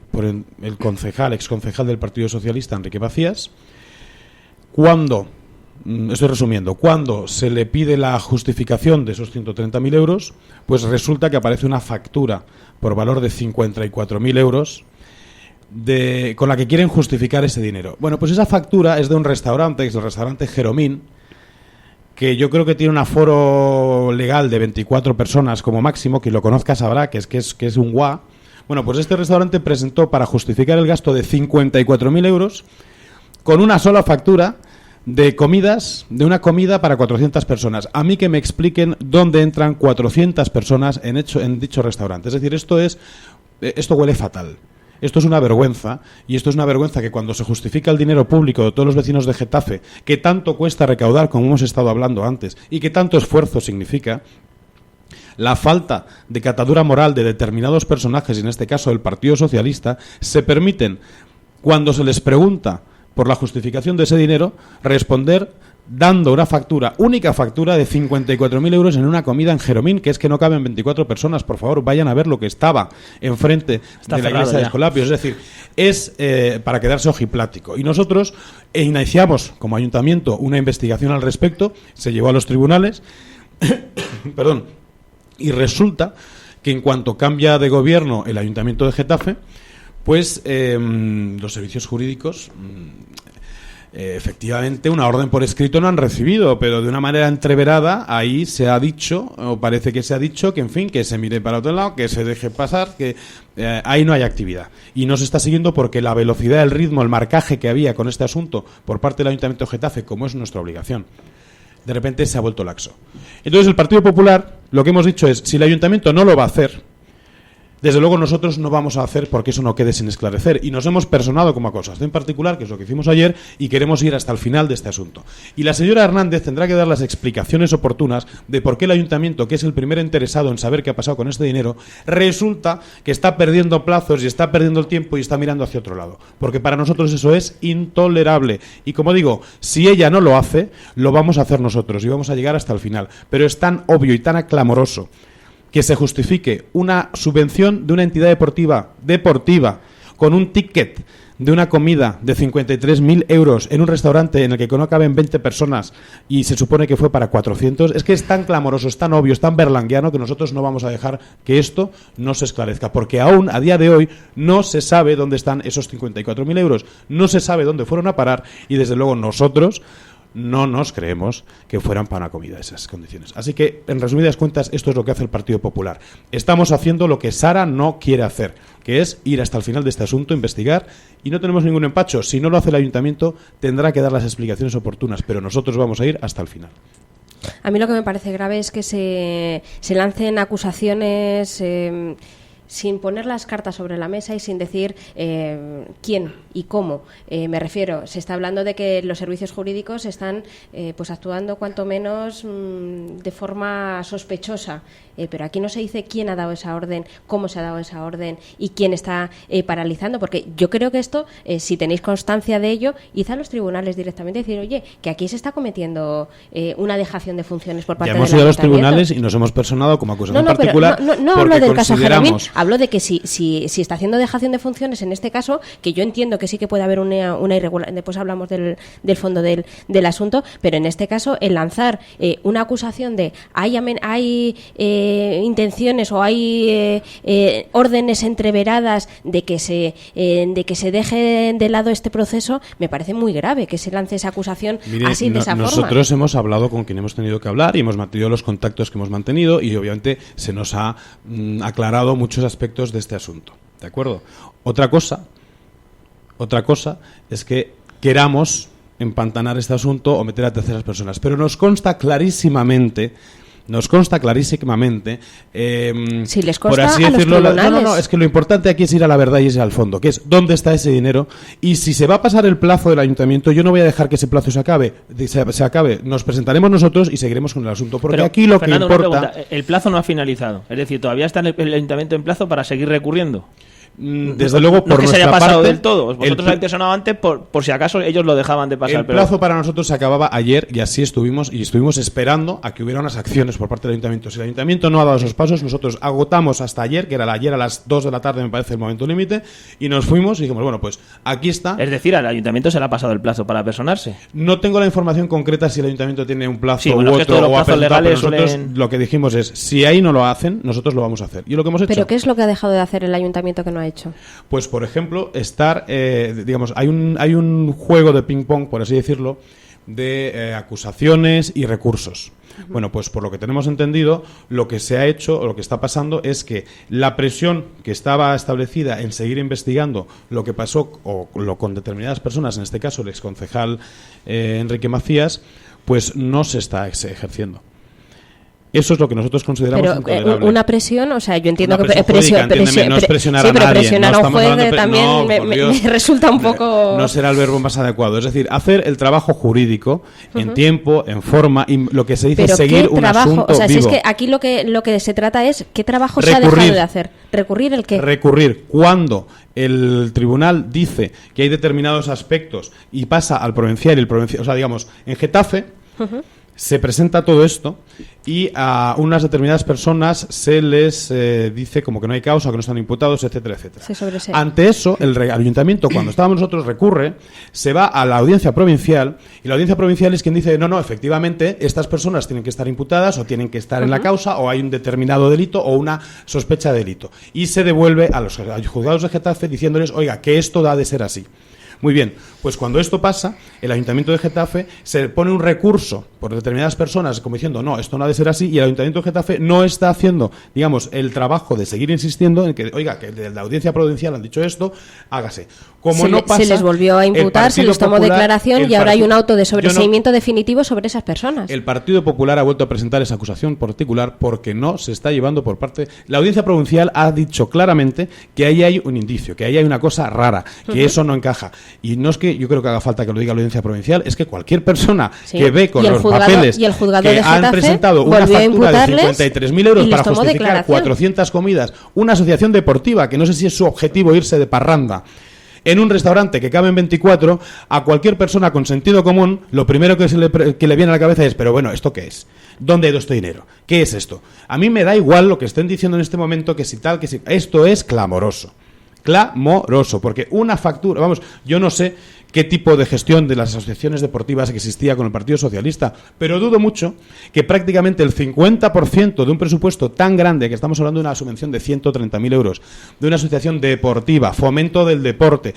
exconcejal del Partido Socialista, Enrique Macías. Estoy resumiendo, cuando se le pide la justificación de esos 130.000 euros, pues resulta que aparece una factura por valor de 54.000 euros con la que quieren justificar ese dinero. Bueno, pues esa factura es de un restaurante, que es el restaurante Jeromín, que yo creo que tiene un aforo legal de 24 personas como máximo. Quien lo conozca sabrá que es un guau. Bueno, pues este restaurante presentó para justificar el gasto de 54.000 euros con una sola factura de una comida para 400 personas. A mí que me expliquen dónde entran 400 personas en dicho restaurante. Es decir, esto huele fatal. Esto es una vergüenza, y esto es una vergüenza que cuando se justifica el dinero público de todos los vecinos de Getafe, que tanto cuesta recaudar, como hemos estado hablando antes, y que tanto esfuerzo significa, la falta de catadura moral de determinados personajes, y en este caso el Partido Socialista, se permiten, cuando se les pregunta por la justificación de ese dinero, responder dando una única factura de 54.000 euros en una comida en Jeromín, que es que no caben 24 personas. Por favor, vayan a ver lo que estaba enfrente de la iglesia de Escolapios. Es decir, es para quedarse ojiplático. Y nosotros iniciamos como ayuntamiento una investigación al respecto, se llevó a los tribunales, perdón, y resulta que en cuanto cambia de gobierno el ayuntamiento de Getafe, pues los servicios jurídicos efectivamente una orden por escrito no han recibido, pero de una manera entreverada ahí se ha dicho, o parece que se ha dicho, que en fin, que se mire para otro lado, que se deje pasar, que ahí no hay actividad. Y no se está siguiendo porque la velocidad, el ritmo, el marcaje que había con este asunto por parte del Ayuntamiento de Getafe, como es nuestra obligación, de repente se ha vuelto laxo. Entonces el Partido Popular, lo que hemos dicho es, si el Ayuntamiento no lo va a hacer, desde luego nosotros no vamos a hacer porque eso no quede sin esclarecer, y nos hemos personado como acusación particular, que es lo que hicimos ayer, y queremos ir hasta el final de este asunto. Y la señora Hernández tendrá que dar las explicaciones oportunas de por qué el ayuntamiento, que es el primer interesado en saber qué ha pasado con este dinero, resulta que está perdiendo plazos y está perdiendo el tiempo y está mirando hacia otro lado, porque para nosotros eso es intolerable. Y como digo, si ella no lo hace, lo vamos a hacer nosotros y vamos a llegar hasta el final. Pero es tan obvio y tan aclamoroso que se justifique una subvención de una entidad deportiva con un ticket de una comida de 53.000 euros en un restaurante en el que no caben 20 personas y se supone que fue para 400, es que es tan clamoroso, es tan obvio, es tan berlanguiano que nosotros no vamos a dejar que esto no se esclarezca, porque aún a día de hoy no se sabe dónde están esos 54.000 euros, no se sabe dónde fueron a parar, y desde luego nosotros no nos creemos que fueran para una comida esas condiciones. Así que, en resumidas cuentas, esto es lo que hace el Partido Popular. Estamos haciendo lo que Sara no quiere hacer, que es ir hasta el final de este asunto, investigar, y no tenemos ningún empacho. Si no lo hace el ayuntamiento, tendrá que dar las explicaciones oportunas, pero nosotros vamos a ir hasta el final. A mí lo que me parece grave es que se lancen acusaciones sin poner las cartas sobre la mesa y sin decir quién y cómo. Me refiero, se está hablando de que los servicios jurídicos están pues actuando cuanto menos de forma sospechosa, pero aquí no se dice quién ha dado esa orden, cómo se ha dado esa orden y quién está paralizando, porque yo creo que esto, si tenéis constancia de ello, id a los tribunales directamente y decir, oye, que aquí se está cometiendo una dejación de funciones por parte del ayuntamiento. Ya hemos ido a los tribunales y nos hemos personado como acusación particular. No hablo del caso Jeromín, hablo de que si está haciendo dejación de funciones en este caso, que yo entiendo que sí que puede haber una irregularidad, después hablamos del fondo del asunto, pero en este caso el lanzar una acusación de hay intenciones o hay órdenes entreveradas de que se deje de lado este proceso, me parece muy grave que se lance esa acusación. Mire, así de esa forma. Nosotros hemos hablado con quien hemos tenido que hablar y hemos mantenido los contactos que hemos mantenido, y obviamente se nos ha aclarado muchos aspectos de este asunto, ¿de acuerdo? Otra cosa es que queramos empantanar este asunto o meter a terceras personas, pero nos consta clarísimamente si les consta, por así a los decirlo, tribunales. es que lo importante aquí es ir a la verdad y ir al fondo, que es dónde está ese dinero, y si se va a pasar el plazo del ayuntamiento, yo no voy a dejar que ese plazo se acabe, nos presentaremos nosotros y seguiremos con el asunto, porque pero, aquí lo Fernando, que importa... el plazo no ha finalizado, es decir, todavía está el ayuntamiento en plazo para seguir recurriendo. Desde luego, por no que se haya pasado parte, del todo. Vosotros habéis sonado antes por si acaso ellos lo dejaban de pasar. El plazo para nosotros se acababa ayer, y así estuvimos esperando a que hubiera unas acciones por parte del ayuntamiento. Si el ayuntamiento no ha dado esos pasos, nosotros agotamos hasta ayer, que era ayer a las 2 de la tarde, me parece el momento límite, y nos fuimos y dijimos, bueno, pues aquí está. Es decir, al ayuntamiento se le ha pasado el plazo para personarse. No tengo la información concreta si el ayuntamiento tiene un plazo u otro, o los plazos legales lo que dijimos es, si ahí no lo hacen, nosotros lo vamos a hacer. Y lo que hemos hecho. ¿Pero qué es lo que ha dejado de hacer el ayuntamiento que no ha ha hecho? Pues, por ejemplo, digamos, hay un juego de ping-pong, por así decirlo, de acusaciones y recursos. Bueno, pues por lo que tenemos entendido, lo que se ha hecho, o lo que está pasando, es que la presión que estaba establecida en seguir investigando lo que pasó con determinadas personas, en este caso el exconcejal Enrique Macías, pues no se está ejerciendo. Eso es lo que nosotros consideramos intolerable. Una presión, o sea, yo entiendo una que presión jurídica, no es presionar a nadie. Pero presionar no a un juez también no, me resulta un poco... No será el verbo más adecuado. Es decir, hacer el trabajo jurídico en tiempo, en forma, y lo que se dice es seguir un asunto o sea, vivo. Si es que aquí lo que se trata es ¿qué trabajo se ha dejado de hacer? ¿Recurrir el qué? Recurrir cuando el tribunal dice que hay determinados aspectos y pasa al provincial, y el provincial, o sea, digamos, en Getafe... Se presenta todo esto y a unas determinadas personas se les dice como que no hay causa, que no están imputados, etcétera, etcétera. Ante eso, el ayuntamiento, cuando estábamos nosotros, recurre, se va a la audiencia provincial y la audiencia provincial es quien dice, no, efectivamente, estas personas tienen que estar imputadas o tienen que estar en la causa o hay un determinado delito o una sospecha de delito. Y se devuelve a los juzgados de Getafe diciéndoles, oiga, que esto ha de ser así. Muy bien, pues cuando esto pasa, el Ayuntamiento de Getafe se pone un recurso por determinadas personas como diciendo, no, esto no ha de ser así, y el Ayuntamiento de Getafe no está haciendo, digamos, el trabajo de seguir insistiendo en que, oiga, que de la audiencia provincial han dicho esto, hágase. Como no pasa, se les volvió a imputar, se les tomó declaración y ahora hay un auto de sobreseimiento definitivo sobre esas personas. El Partido Popular ha vuelto a presentar esa acusación particular porque no se está llevando por parte... La audiencia provincial ha dicho claramente que ahí hay un indicio, que ahí hay una cosa rara, que eso no encaja. Y no es que yo creo que haga falta que lo diga la audiencia provincial, es que cualquier persona que ve con los papeles que han presentado una factura de 53.000 euros para justificar 400 comidas, una asociación deportiva, que no sé si es su objetivo irse de parranda, en un restaurante que caben 24, a cualquier persona con sentido común, lo primero que le viene a la cabeza es, pero bueno, ¿esto qué es? ¿Dónde ha ido este dinero? ¿Qué es esto? A mí me da igual lo que estén diciendo en este momento, que si tal, que si... Esto es clamoroso. Clamoroso, porque una factura... Vamos, yo no sé qué tipo de gestión de las asociaciones deportivas existía con el Partido Socialista, pero dudo mucho que prácticamente el 50% de un presupuesto tan grande, que estamos hablando de una subvención de 130.000 euros, de una asociación deportiva, fomento del deporte,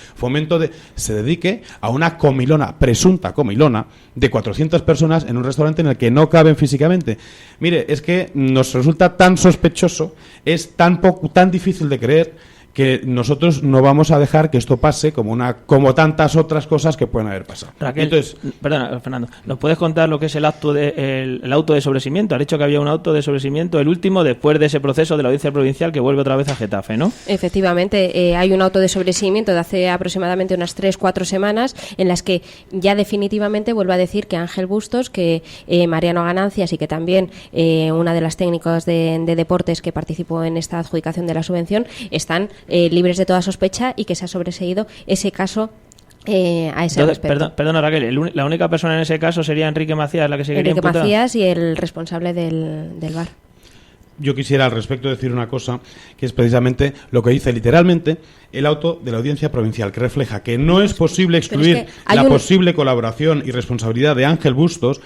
se dedique a una comilona, presunta comilona, de 400 personas en un restaurante en el que no caben físicamente. Mire, es que nos resulta tan sospechoso, es tan difícil de creer, que nosotros no vamos a dejar que esto pase como tantas otras cosas que pueden haber pasado. Raquel, perdona, Fernando, ¿nos puedes contar lo que es el auto de sobreseimiento? Has dicho que había un auto de sobreseimiento, el último, después de ese proceso de la audiencia provincial que vuelve otra vez a Getafe, ¿no? Efectivamente, hay un auto de sobreseimiento de hace aproximadamente unas 3-4 semanas en las que ya definitivamente vuelve a decir que Ángel Bustos, que Mariano Ganancias y que también una de las técnicos de deportes que participó en esta adjudicación de la subvención están libres de toda sospecha y que se ha sobreseído ese caso a ese respecto. Perdona, Raquel, la única persona en ese caso sería Enrique Macías, la que seguiría imputada. Enrique Macías y el responsable del bar. Yo quisiera al respecto decir una cosa, que es precisamente lo que dice literalmente el auto de la Audiencia Provincial, que refleja que no es posible excluir la posible colaboración y responsabilidad de Ángel Bustos,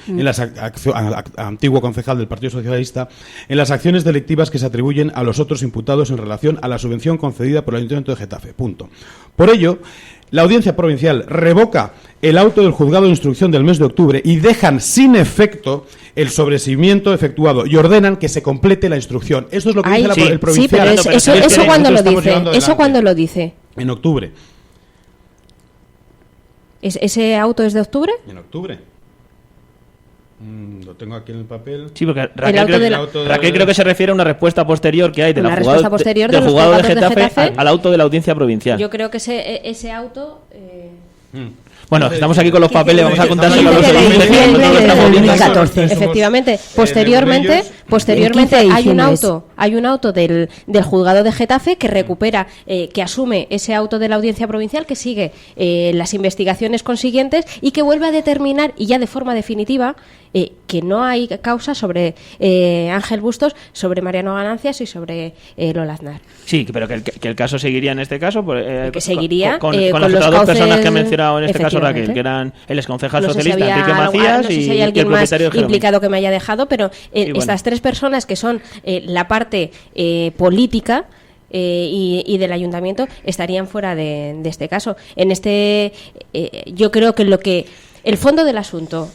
antiguo concejal del Partido Socialista, en las acciones delictivas que se atribuyen a los otros imputados en relación a la subvención concedida por el Ayuntamiento de Getafe. Punto. Por ello, la Audiencia Provincial revoca el auto del Juzgado de Instrucción del mes de octubre y dejan sin efecto el sobreseimiento efectuado y ordenan que se complete la instrucción. Esto es lo que dice el provincial. Sí, pero eso cuando lo dice. ¿Eso cuando lo dice? En octubre. ¿Ese auto es de octubre? En octubre. Lo tengo aquí en el papel. Sí, porque Raquel creo que se refiere a una respuesta posterior que hay del juzgado de Getafe al auto de la Audiencia Provincial. Yo creo que ese auto... Bueno, estamos aquí con los papeles, vamos a contárselo a los oyentes. 2014. Efectivamente, posteriormente hay un auto del juzgado de Getafe que recupera, que asume ese auto de la Audiencia Provincial, que sigue las investigaciones consiguientes y que vuelve a determinar, y ya de forma definitiva, que no hay causa sobre Ángel Bustos, sobre Mariano Ganancias y sobre Lola Aznar. Sí, pero que el caso seguiría en este caso que seguiría con las otras dos personas que ha mencionado en este caso Raquel, que eran el exconcejal socialista Enrique Macías y el propietario más implicado que me haya dejado, pero estas tres personas que son la parte política, y del ayuntamiento estarían fuera de este caso. En yo creo que el fondo del asunto,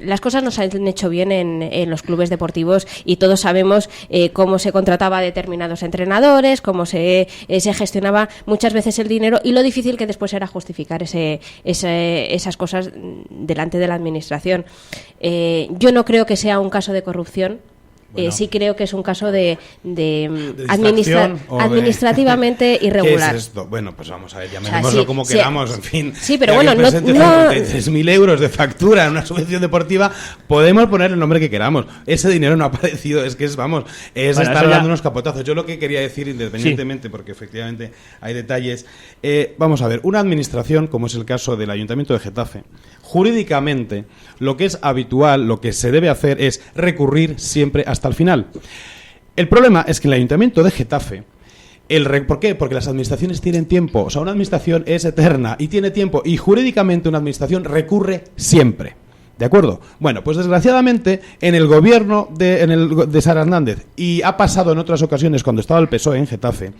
las cosas no se han hecho bien en los clubes deportivos y todos sabemos cómo se contrataba a determinados entrenadores, cómo se gestionaba muchas veces el dinero y lo difícil que después era justificar esas cosas delante de la administración. Yo no creo que sea un caso de corrupción. Bueno, sí creo que es un caso de administrativamente irregular. ¿Qué es esto? Bueno, pues vamos a ver, llamémoslo como queramos, en fin. Sí, pero bueno, no 53.000 euros de factura en una subvención deportiva, podemos poner el nombre que queramos. Ese dinero no ha aparecido, estar dando unos capotazos. Yo lo que quería decir, independientemente, porque efectivamente hay detalles, vamos a ver, una administración, como es el caso del Ayuntamiento de Getafe, jurídicamente, lo que es habitual, lo que se debe hacer es recurrir siempre hasta el final. El problema es que el Ayuntamiento de Getafe, ¿por qué? Porque las administraciones tienen tiempo. O sea, una administración es eterna y tiene tiempo. Y jurídicamente una administración recurre siempre. ¿De acuerdo? Bueno, pues desgraciadamente en el gobierno de Sara Hernández, y ha pasado en otras ocasiones cuando estaba el PSOE en Getafe,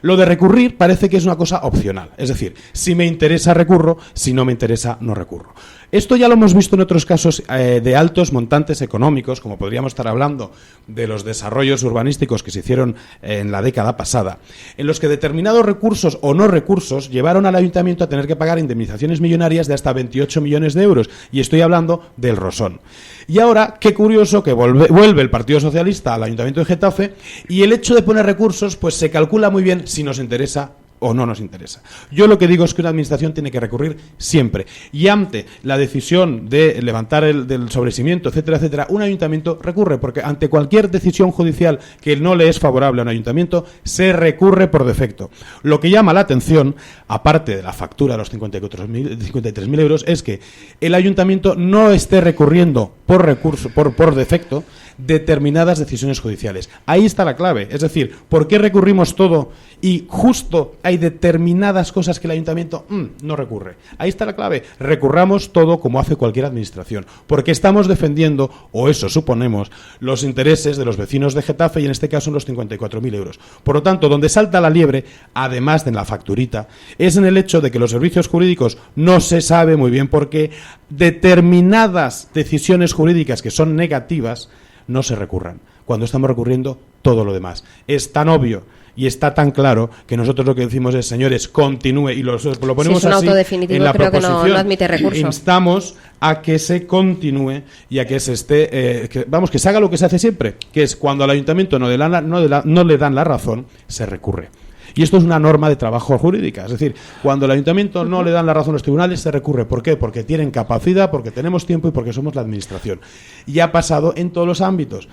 lo de recurrir parece que es una cosa opcional. Es decir, si me interesa recurro, si no me interesa no recurro. Esto ya lo hemos visto en otros casos de altos montantes económicos, como podríamos estar hablando de los desarrollos urbanísticos que se hicieron en la década pasada, en los que determinados recursos o no recursos llevaron al ayuntamiento a tener que pagar indemnizaciones millonarias de hasta 28 millones de euros. Y estoy hablando del Rosón. Y ahora, qué curioso que vuelve el Partido Socialista al Ayuntamiento de Getafe y el hecho de poner recursos, pues se calcula muy bien si nos interesa o no nos interesa. Yo lo que digo es que una administración tiene que recurrir siempre. Y ante la decisión de levantar del sobreseimiento, etcétera, etcétera, un ayuntamiento recurre, porque ante cualquier decisión judicial que no le es favorable a un ayuntamiento, se recurre por defecto. Lo que llama la atención, aparte de la factura de los 53.000 euros, es que el ayuntamiento no esté recurriendo por defecto determinadas decisiones judiciales. Ahí está la clave. Es decir, ¿por qué recurrimos todo y justo hay determinadas cosas que el ayuntamiento no recurre? Ahí está la clave. Recurramos todo como hace cualquier administración, porque estamos defendiendo, o eso suponemos, los intereses de los vecinos de Getafe y en este caso los 54.000 euros. Por lo tanto, donde salta la liebre, además de en la facturita, es en el hecho de que los servicios jurídicos no se sabe muy bien por qué determinadas decisiones jurídicas que son negativas no se recurran, cuando estamos recurriendo todo lo demás. Es tan obvio y está tan claro que nosotros lo que decimos es, señores, continúe, y lo ponemos si es un así autodefinitivo, en la creo proposición. Que no admite recurso. Instamos a que se continúe y a que se esté, que se haga lo que se hace siempre, que es cuando al ayuntamiento no le dan la razón, se recurre. Y esto es una norma de trabajo jurídica. Es decir, cuando al ayuntamiento no le dan la razón a los tribunales, se recurre. ¿Por qué? Porque tienen capacidad, porque tenemos tiempo y porque somos la administración. Y ha pasado en todos los ámbitos.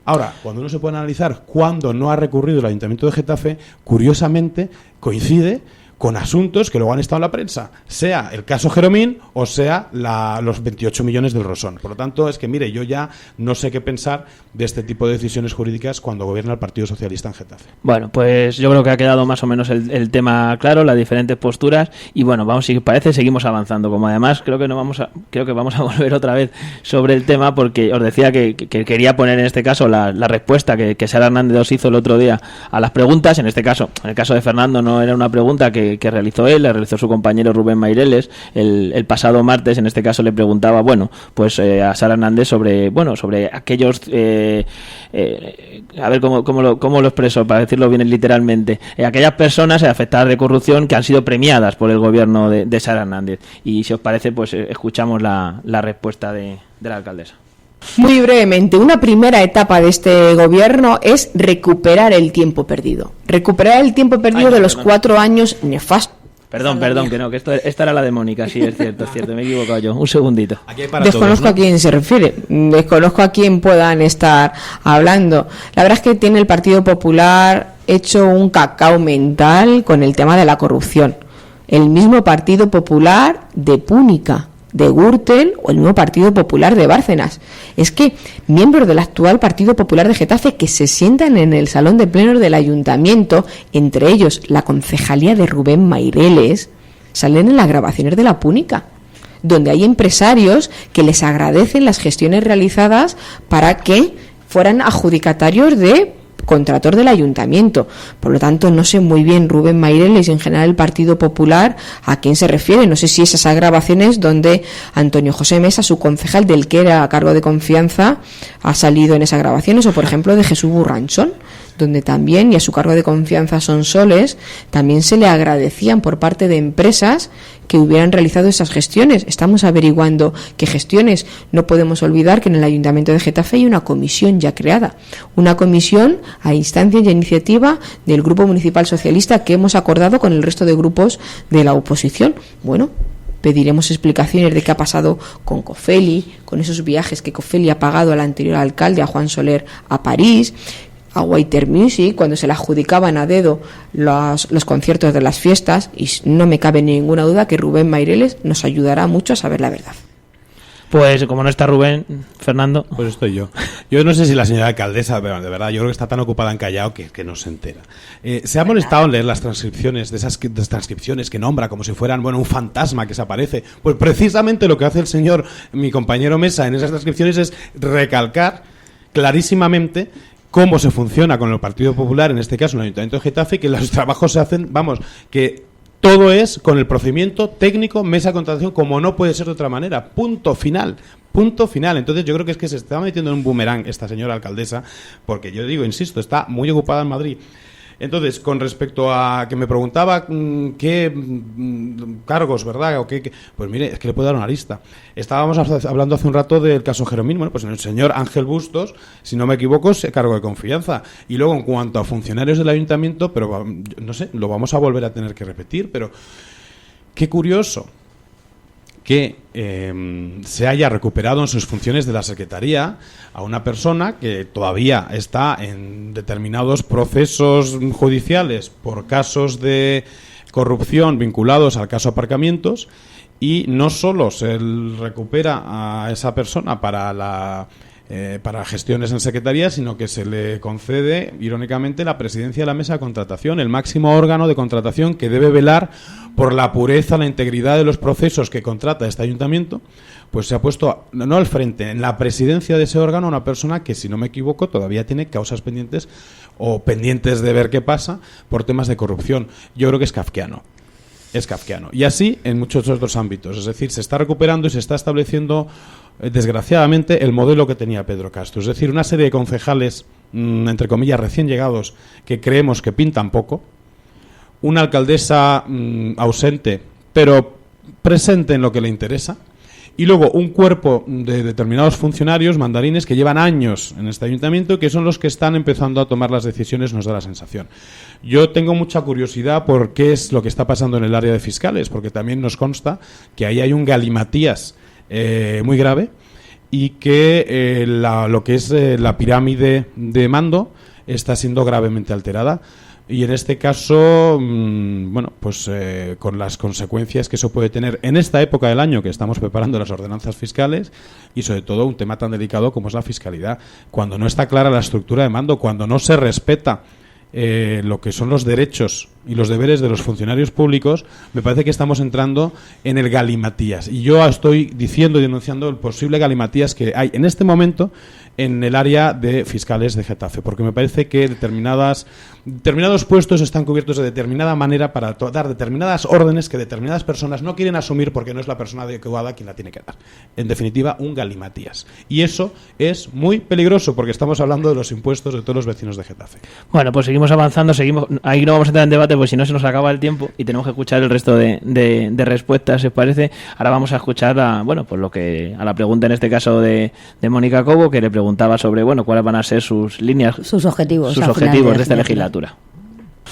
Ahora, cuando uno se puede analizar cuándo no ha recurrido el Ayuntamiento de Getafe, curiosamente coincide con asuntos que luego han estado en la prensa, sea el caso Jeromín o sea los 28 millones del Rosón. Por lo tanto, es que, mire, yo ya no sé qué pensar de este tipo de decisiones jurídicas cuando gobierna el Partido Socialista en Getafe. Bueno, pues yo creo que ha quedado más o menos el tema claro, las diferentes posturas, y bueno, vamos, si parece, seguimos avanzando. Como además creo que vamos a volver otra vez sobre el tema, porque os decía que quería poner en este caso la respuesta que Sara Hernández os hizo el otro día a las preguntas. En este caso, en el caso de Fernando, no era una pregunta que realizó él, la realizó su compañero Rubén Maireles el pasado martes. En este caso le preguntaba, pues a Sara Hernández sobre aquellos a ver cómo lo expreso para decirlo bien literalmente, aquellas personas afectadas de corrupción que han sido premiadas por el gobierno de Sara Hernández. Y si os parece, pues escuchamos la respuesta de la alcaldesa. Muy brevemente, una primera etapa de este gobierno es recuperar el tiempo perdido. Recuperar el tiempo perdido de los 4 años nefastos. Perdón, que esta era la de Mónica, sí, es cierto, me he equivocado yo. Un segundito. Desconozco todos, ¿no? A quién se refiere, desconozco a quién puedan estar hablando. La verdad es que tiene el Partido Popular hecho un cacao mental con el tema de la corrupción. El mismo Partido Popular de Púnica, de Gürtel, o el mismo Partido Popular de Bárcenas. Es que miembros del actual Partido Popular de Getafe que se sientan en el salón de plenos del ayuntamiento, entre ellos la concejalía de Rubén Maireles, salen en las grabaciones de la Púnica, donde hay empresarios que les agradecen las gestiones realizadas para que fueran adjudicatarios de contrator del ayuntamiento. Por lo tanto, no sé muy bien Rubén Maireles y en general el Partido Popular a quién se refiere. No sé si esas grabaciones donde Antonio José Mesa, su concejal del que era a cargo de confianza, ha salido en esas grabaciones, o por ejemplo de Jesús Burranchón, donde también, y a su cargo de confianza Sonsoles, también se le agradecían por parte de empresas que hubieran realizado esas gestiones. Estamos averiguando qué gestiones. No podemos olvidar que en el Ayuntamiento de Getafe hay una comisión ya creada, una comisión a instancia y a iniciativa del Grupo Municipal Socialista que hemos acordado con el resto de grupos de la oposición. Bueno, pediremos explicaciones de qué ha pasado con Cofeli, con esos viajes que Cofeli ha pagado al anterior alcalde, a Juan Soler, a París, a Waiter Music, cuando se le adjudicaban a dedo los conciertos de las fiestas, y no me cabe ninguna duda que Rubén Maireles nos ayudará mucho a saber la verdad. Pues como no está Rubén, Fernando. Pues estoy yo. Yo no sé si la señora alcaldesa, pero de verdad, yo creo que está tan ocupada en callao que no se entera. Se ha molestado en leer las transcripciones, de esas transcripciones que nombra como si fueran, bueno, un fantasma que se aparece. Pues precisamente lo que hace el señor, mi compañero Mesa, en esas transcripciones es recalcar clarísimamente cómo se funciona con el Partido Popular, en este caso en el Ayuntamiento de Getafe, que los trabajos se hacen, vamos, que todo es con el procedimiento técnico, mesa de contratación, como no puede ser de otra manera. Punto final. Punto final. Entonces yo creo que es que se está metiendo en un boomerang esta señora alcaldesa, porque yo digo, insisto, está muy ocupada en Madrid. Entonces, con respecto a que me preguntaba qué cargos, ¿verdad? O qué, pues mire, es que le puedo dar una lista. Estábamos hablando hace un rato del caso Jeromín. Bueno, pues el señor Ángel Bustos, si no me equivoco, es cargo de confianza. Y luego, en cuanto a funcionarios del ayuntamiento, pero no sé, lo vamos a volver a tener que repetir, pero qué curioso que se haya recuperado en sus funciones de la Secretaría a una persona que todavía está en determinados procesos judiciales por casos de corrupción vinculados al caso aparcamientos, y no solo se recupera a esa persona para gestiones en secretaría, sino que se le concede, irónicamente, la presidencia de la mesa de contratación, el máximo órgano de contratación que debe velar por la pureza, la integridad de los procesos que contrata este ayuntamiento. Pues se ha puesto, no al frente, en la presidencia de ese órgano, una persona que, si no me equivoco, todavía tiene causas pendientes o pendientes de ver qué pasa por temas de corrupción. Yo creo que es kafkiano. Es kafkiano. Y así en muchos otros ámbitos. Es decir, se está recuperando y se está estableciendo, desgraciadamente, el modelo que tenía Pedro Castro. Es decir, una serie de concejales, entre comillas, recién llegados, que creemos que pintan poco. Una alcaldesa ausente, pero presente en lo que le interesa. Y luego un cuerpo de determinados funcionarios mandarines que llevan años en este ayuntamiento y que son los que están empezando a tomar las decisiones, nos da la sensación. Yo tengo mucha curiosidad por qué es lo que está pasando en el área de fiscales, porque también nos consta que ahí hay un galimatías muy grave, y que lo que es la pirámide de mando está siendo gravemente alterada. Y en este caso, bueno, pues con las consecuencias que eso puede tener en esta época del año que estamos preparando las ordenanzas fiscales, y sobre todo un tema tan delicado como es la fiscalidad, cuando no está clara la estructura de mando, cuando no se respeta lo que son los derechos y los deberes de los funcionarios públicos, me parece que estamos entrando en el galimatías. Y yo estoy diciendo y denunciando el posible galimatías que hay en este momento en el área de fiscales de Getafe, porque me parece que determinados puestos están cubiertos de determinada manera para dar determinadas órdenes que determinadas personas no quieren asumir porque no es la persona adecuada quien la tiene que dar. En definitiva, un galimatías. Y eso es muy peligroso, porque estamos hablando de los impuestos de todos los vecinos de Getafe. Bueno, pues seguimos avanzando, ahí no vamos a entrar en debate, pues si no se nos acaba el tiempo y tenemos que escuchar el resto de respuestas, ¿os parece? Ahora vamos a escuchar a la pregunta en este caso de Mónica Cobo, que le preguntaba sobre, cuáles van a ser sus líneas, sus objetivos de esta legislatura.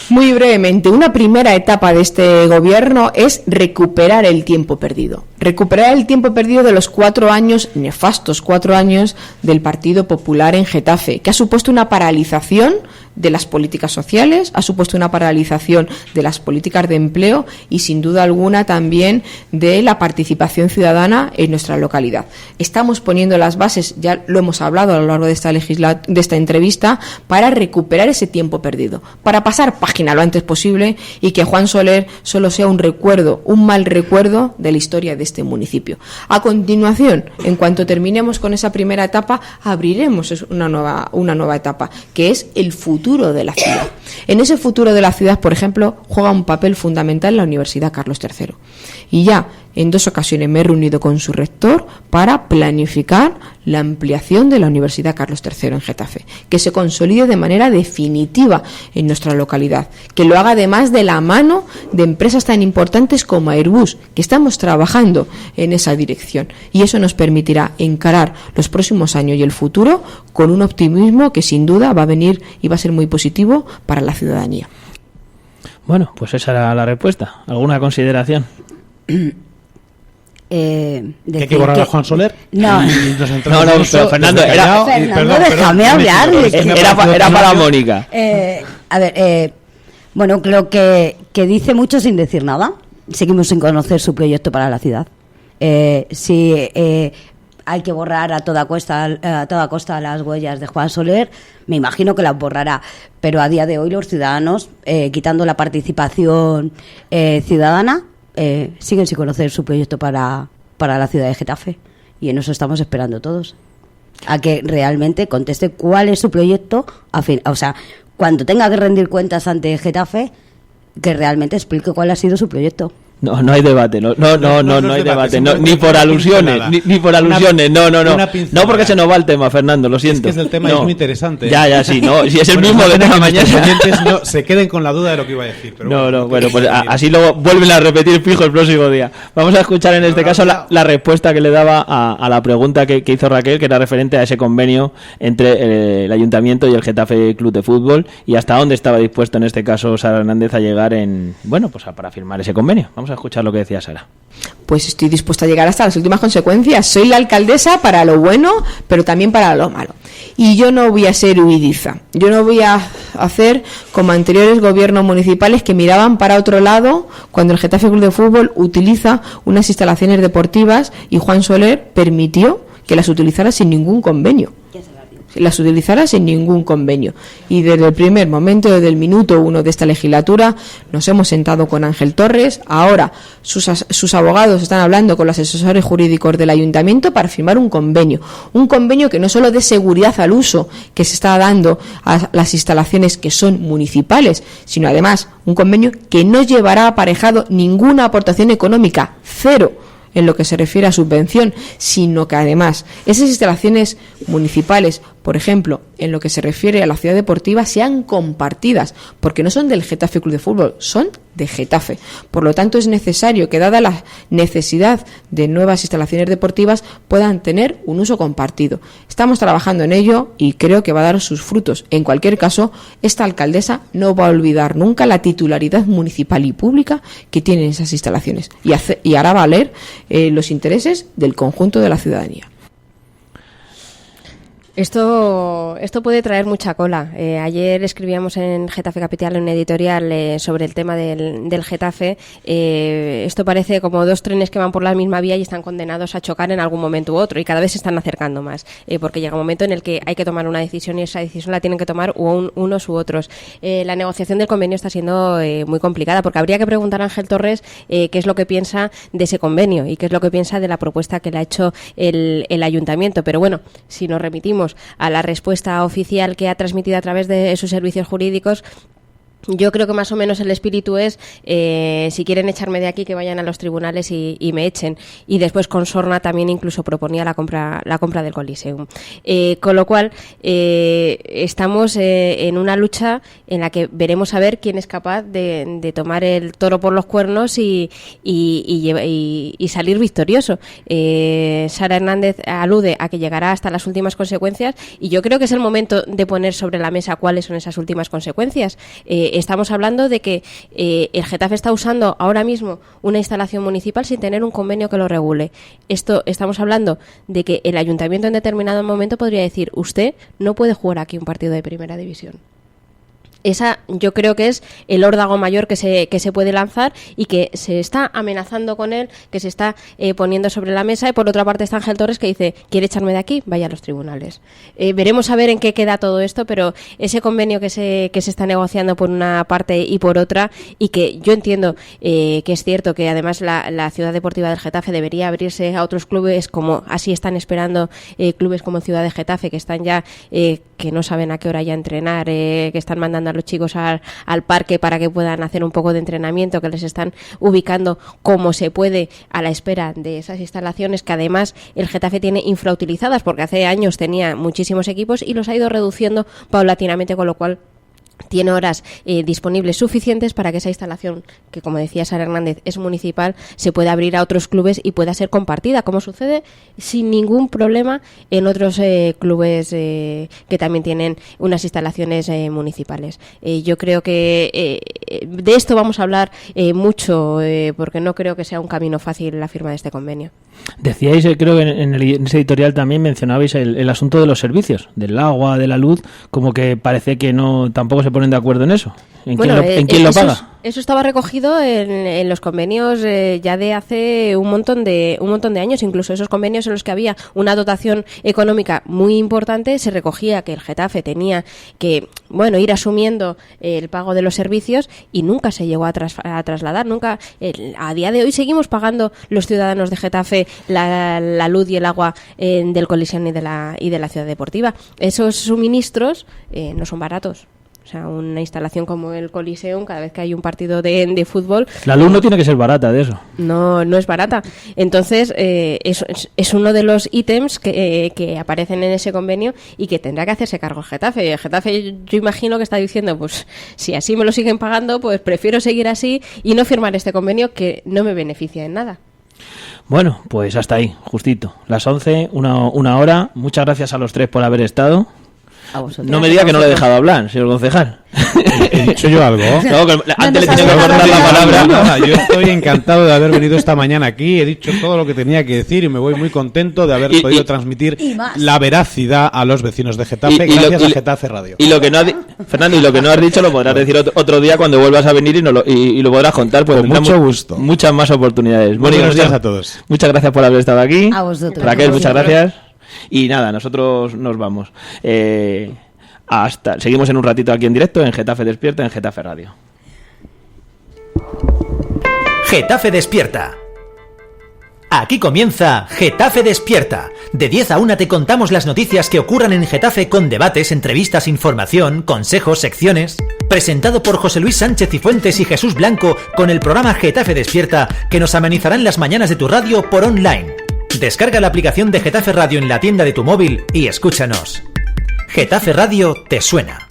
Muy brevemente, una primera etapa de este gobierno es recuperar el tiempo perdido. Recuperar el tiempo perdido de los 4 años, nefastos 4 años, del Partido Popular en Getafe, que ha supuesto una paralización de las políticas sociales, ha supuesto una paralización de las políticas de empleo y, sin duda alguna, también de la participación ciudadana en nuestra localidad. Estamos poniendo las bases, ya lo hemos hablado a lo largo de esta entrevista, para recuperar ese tiempo perdido, para pasar página lo antes posible y que Juan Soler solo sea un mal recuerdo de la historia de este municipio. A continuación, en cuanto terminemos con esa primera etapa, abriremos una nueva etapa, que es el futuro futuro de la ciudad. En ese futuro de la ciudad, por ejemplo, juega un papel fundamental la Universidad Carlos III. Y ya en 2 ocasiones me he reunido con su rector para planificar la ampliación de la Universidad Carlos III en Getafe, que se consolide de manera definitiva en nuestra localidad, que lo haga además de la mano de empresas tan importantes como Airbus, que estamos trabajando en esa dirección, y eso nos permitirá encarar los próximos años y el futuro con un optimismo que sin duda va a venir y va a ser muy positivo para la ciudadanía. Bueno, pues esa era la respuesta. ¿Alguna consideración? ¿Que hay que borrar a Juan Soler? No. No, pero Fernando, déjame hablar. Era para Mónica. A ver, bueno, creo que dice mucho sin decir nada. Seguimos sin conocer su proyecto para la ciudad. Si hay que borrar a toda costa las huellas de Juan Soler, me imagino que las borrará. Pero a día de hoy los ciudadanos, quitando la participación ciudadana, siguen sin conocer su proyecto para la ciudad de Getafe, y en eso estamos esperando todos, a que realmente conteste cuál es su proyecto, o sea, cuando tenga que rendir cuentas ante Getafe, que realmente explique cuál ha sido su proyecto. No hay debate, no hay debate, ni por alusiones, ni por alusiones, no porque se nos va el tema, Fernando, lo siento. Es que el tema es muy interesante. Ya, sí, si es el mismo de tema mañana. Los oyentes no se queden con la duda de lo que iba a decir. Pero bueno, pues así luego vuelven a repetir fijo el próximo día. Vamos a escuchar en este caso la respuesta que le daba a la pregunta que hizo Raquel, que era referente a ese convenio entre el Ayuntamiento y el Getafe Club de Fútbol, y hasta dónde estaba dispuesto en este caso Sara Hernández a llegar para firmar ese convenio. Vamos a escuchar lo que decía Sara. Pues estoy dispuesta a llegar hasta las últimas consecuencias. Soy la alcaldesa para lo bueno, pero también para lo malo. Y yo no voy a ser huidiza. Yo no voy a hacer como anteriores gobiernos municipales que miraban para otro lado cuando el Getafe Club de Fútbol utiliza unas instalaciones deportivas y Juan Soler permitió que las utilizara sin ningún convenio. Las utilizara sin ningún convenio. Y desde el primer momento, desde el minuto 1 de esta legislatura, nos hemos sentado con Ángel Torres. Ahora sus abogados están hablando con los asesores jurídicos del ayuntamiento para firmar un convenio que no solo dé seguridad al uso que se está dando a las instalaciones que son municipales, sino además un convenio que no llevará aparejado ninguna aportación económica, cero, en lo que se refiere a subvención, sino que además esas instalaciones municipales, por ejemplo, en lo que se refiere a la ciudad deportiva, sean compartidas, porque no son del Getafe Club de Fútbol, son de Getafe. Por lo tanto, es necesario que, dada la necesidad de nuevas instalaciones deportivas, puedan tener un uso compartido. Estamos trabajando en ello y creo que va a dar sus frutos. En cualquier caso, esta alcaldesa no va a olvidar nunca la titularidad municipal y pública que tienen esas instalaciones y hará valer los intereses del conjunto de la ciudadanía. Esto puede traer mucha cola. Ayer escribíamos en Getafe Capital un editorial sobre el tema del Getafe. Esto parece como dos trenes que van por la misma vía y están condenados a chocar en algún momento u otro, y cada vez se están acercando más, porque llega un momento en el que hay que tomar una decisión y esa decisión la tienen que tomar unos u otros. La negociación del convenio está siendo muy complicada, porque habría que preguntar a Ángel Torres qué es lo que piensa de ese convenio y qué es lo que piensa de la propuesta que le ha hecho el ayuntamiento. Pero bueno, si nos remitimos a la respuesta oficial que ha transmitido a través de sus servicios jurídicos, yo creo que más o menos el espíritu es, si quieren echarme de aquí, que vayan a los tribunales y me echen. Y después con Sorna también incluso proponía la compra del Coliseum. Con lo cual, estamos en una lucha en la que veremos a ver quién es capaz de tomar el toro por los cuernos y salir victorioso. Sara Hernández alude a que llegará hasta las últimas consecuencias, y yo creo que es el momento de poner sobre la mesa cuáles son esas últimas consecuencias. Estamos hablando de que el Getafe está usando ahora mismo una instalación municipal sin tener un convenio que lo regule. Estamos hablando de que el ayuntamiento en determinado momento podría decir: usted no puede jugar aquí un partido de primera división. Esa yo creo que es el órdago mayor que se puede lanzar y que se está amenazando con él, que se está poniendo sobre la mesa. Y por otra parte está Ángel Torres, que dice, ¿quiere echarme de aquí? Vaya a los tribunales. Veremos a ver en qué queda todo esto, pero ese convenio que se está negociando por una parte y por otra, y que yo entiendo que es cierto que además la Ciudad Deportiva del Getafe debería abrirse a otros clubes, como así están esperando clubes como Ciudad de Getafe, que están ya, que no saben a qué hora ya entrenar, que están mandando a los chicos al parque para que puedan hacer un poco de entrenamiento, que les están ubicando como se puede a la espera de esas instalaciones que además el Getafe tiene infrautilizadas, porque hace años tenía muchísimos equipos y los ha ido reduciendo paulatinamente, con lo cual tiene horas disponibles suficientes para que esa instalación, que como decía Sara Hernández es municipal, se pueda abrir a otros clubes y pueda ser compartida, como sucede sin ningún problema en otros clubes que también tienen unas instalaciones municipales. Yo creo que de esto vamos a hablar mucho, porque no creo que sea un camino fácil la firma de este convenio. Decíais, creo que en ese editorial también mencionabais el asunto de los servicios, del agua, de la luz, como que parece que no tampoco se ponen de acuerdo en eso. ¿En quién lo paga? Eso estaba recogido en los convenios ya de hace un montón de años. Incluso esos convenios en los que había una dotación económica muy importante, se recogía que el Getafe tenía que ir asumiendo el pago de los servicios, y nunca se llegó a trasladar. Nunca, a día de hoy seguimos pagando los ciudadanos de Getafe la luz y el agua del Coliseum y de la Ciudad Deportiva. Esos suministros no son baratos. O sea, una instalación como el Coliseum, cada vez que hay un partido de fútbol... La luz no tiene que ser barata, de eso. No es barata. Entonces, es uno de los ítems que aparecen en ese convenio y que tendrá que hacerse cargo el Getafe. El Getafe, yo imagino que está diciendo, pues, si así me lo siguen pagando, pues prefiero seguir así y no firmar este convenio que no me beneficia en nada. Bueno, pues hasta ahí, justito. Las 11, una hora. Muchas gracias a los tres por haber estado. No me diga que no le he dejado hablar, señor concejal. ¿He dicho yo algo? No, antes le tenía que cortar la palabra. No, yo estoy encantado de haber venido esta mañana aquí. He dicho todo lo que tenía que decir y me voy muy contento de haber podido transmitir la veracidad a los vecinos de Getafe, gracias a Getafe Radio. Y lo que no Fernando, y lo que no has dicho lo podrás decir otro día cuando vuelvas a venir y lo podrás contar. Pues con mucho gusto. Muchas más oportunidades. Buenos días a todos. Muchas gracias por haber estado aquí. A vosotros. Raquel, muchas gracias. Y nada, nosotros nos vamos. Seguimos en un ratito aquí en directo en Getafe Despierta, en Getafe Radio. Getafe Despierta. Aquí comienza Getafe Despierta. De 10 a 1 te contamos las noticias que ocurran en Getafe, con debates, entrevistas, información, consejos, secciones. Presentado por José Luis Sánchez Cifuentes y Jesús Blanco, con el programa Getafe Despierta, que nos amenizarán las mañanas de tu radio por online. Descarga la aplicación de Getafe Radio en la tienda de tu móvil y escúchanos. Getafe Radio te suena.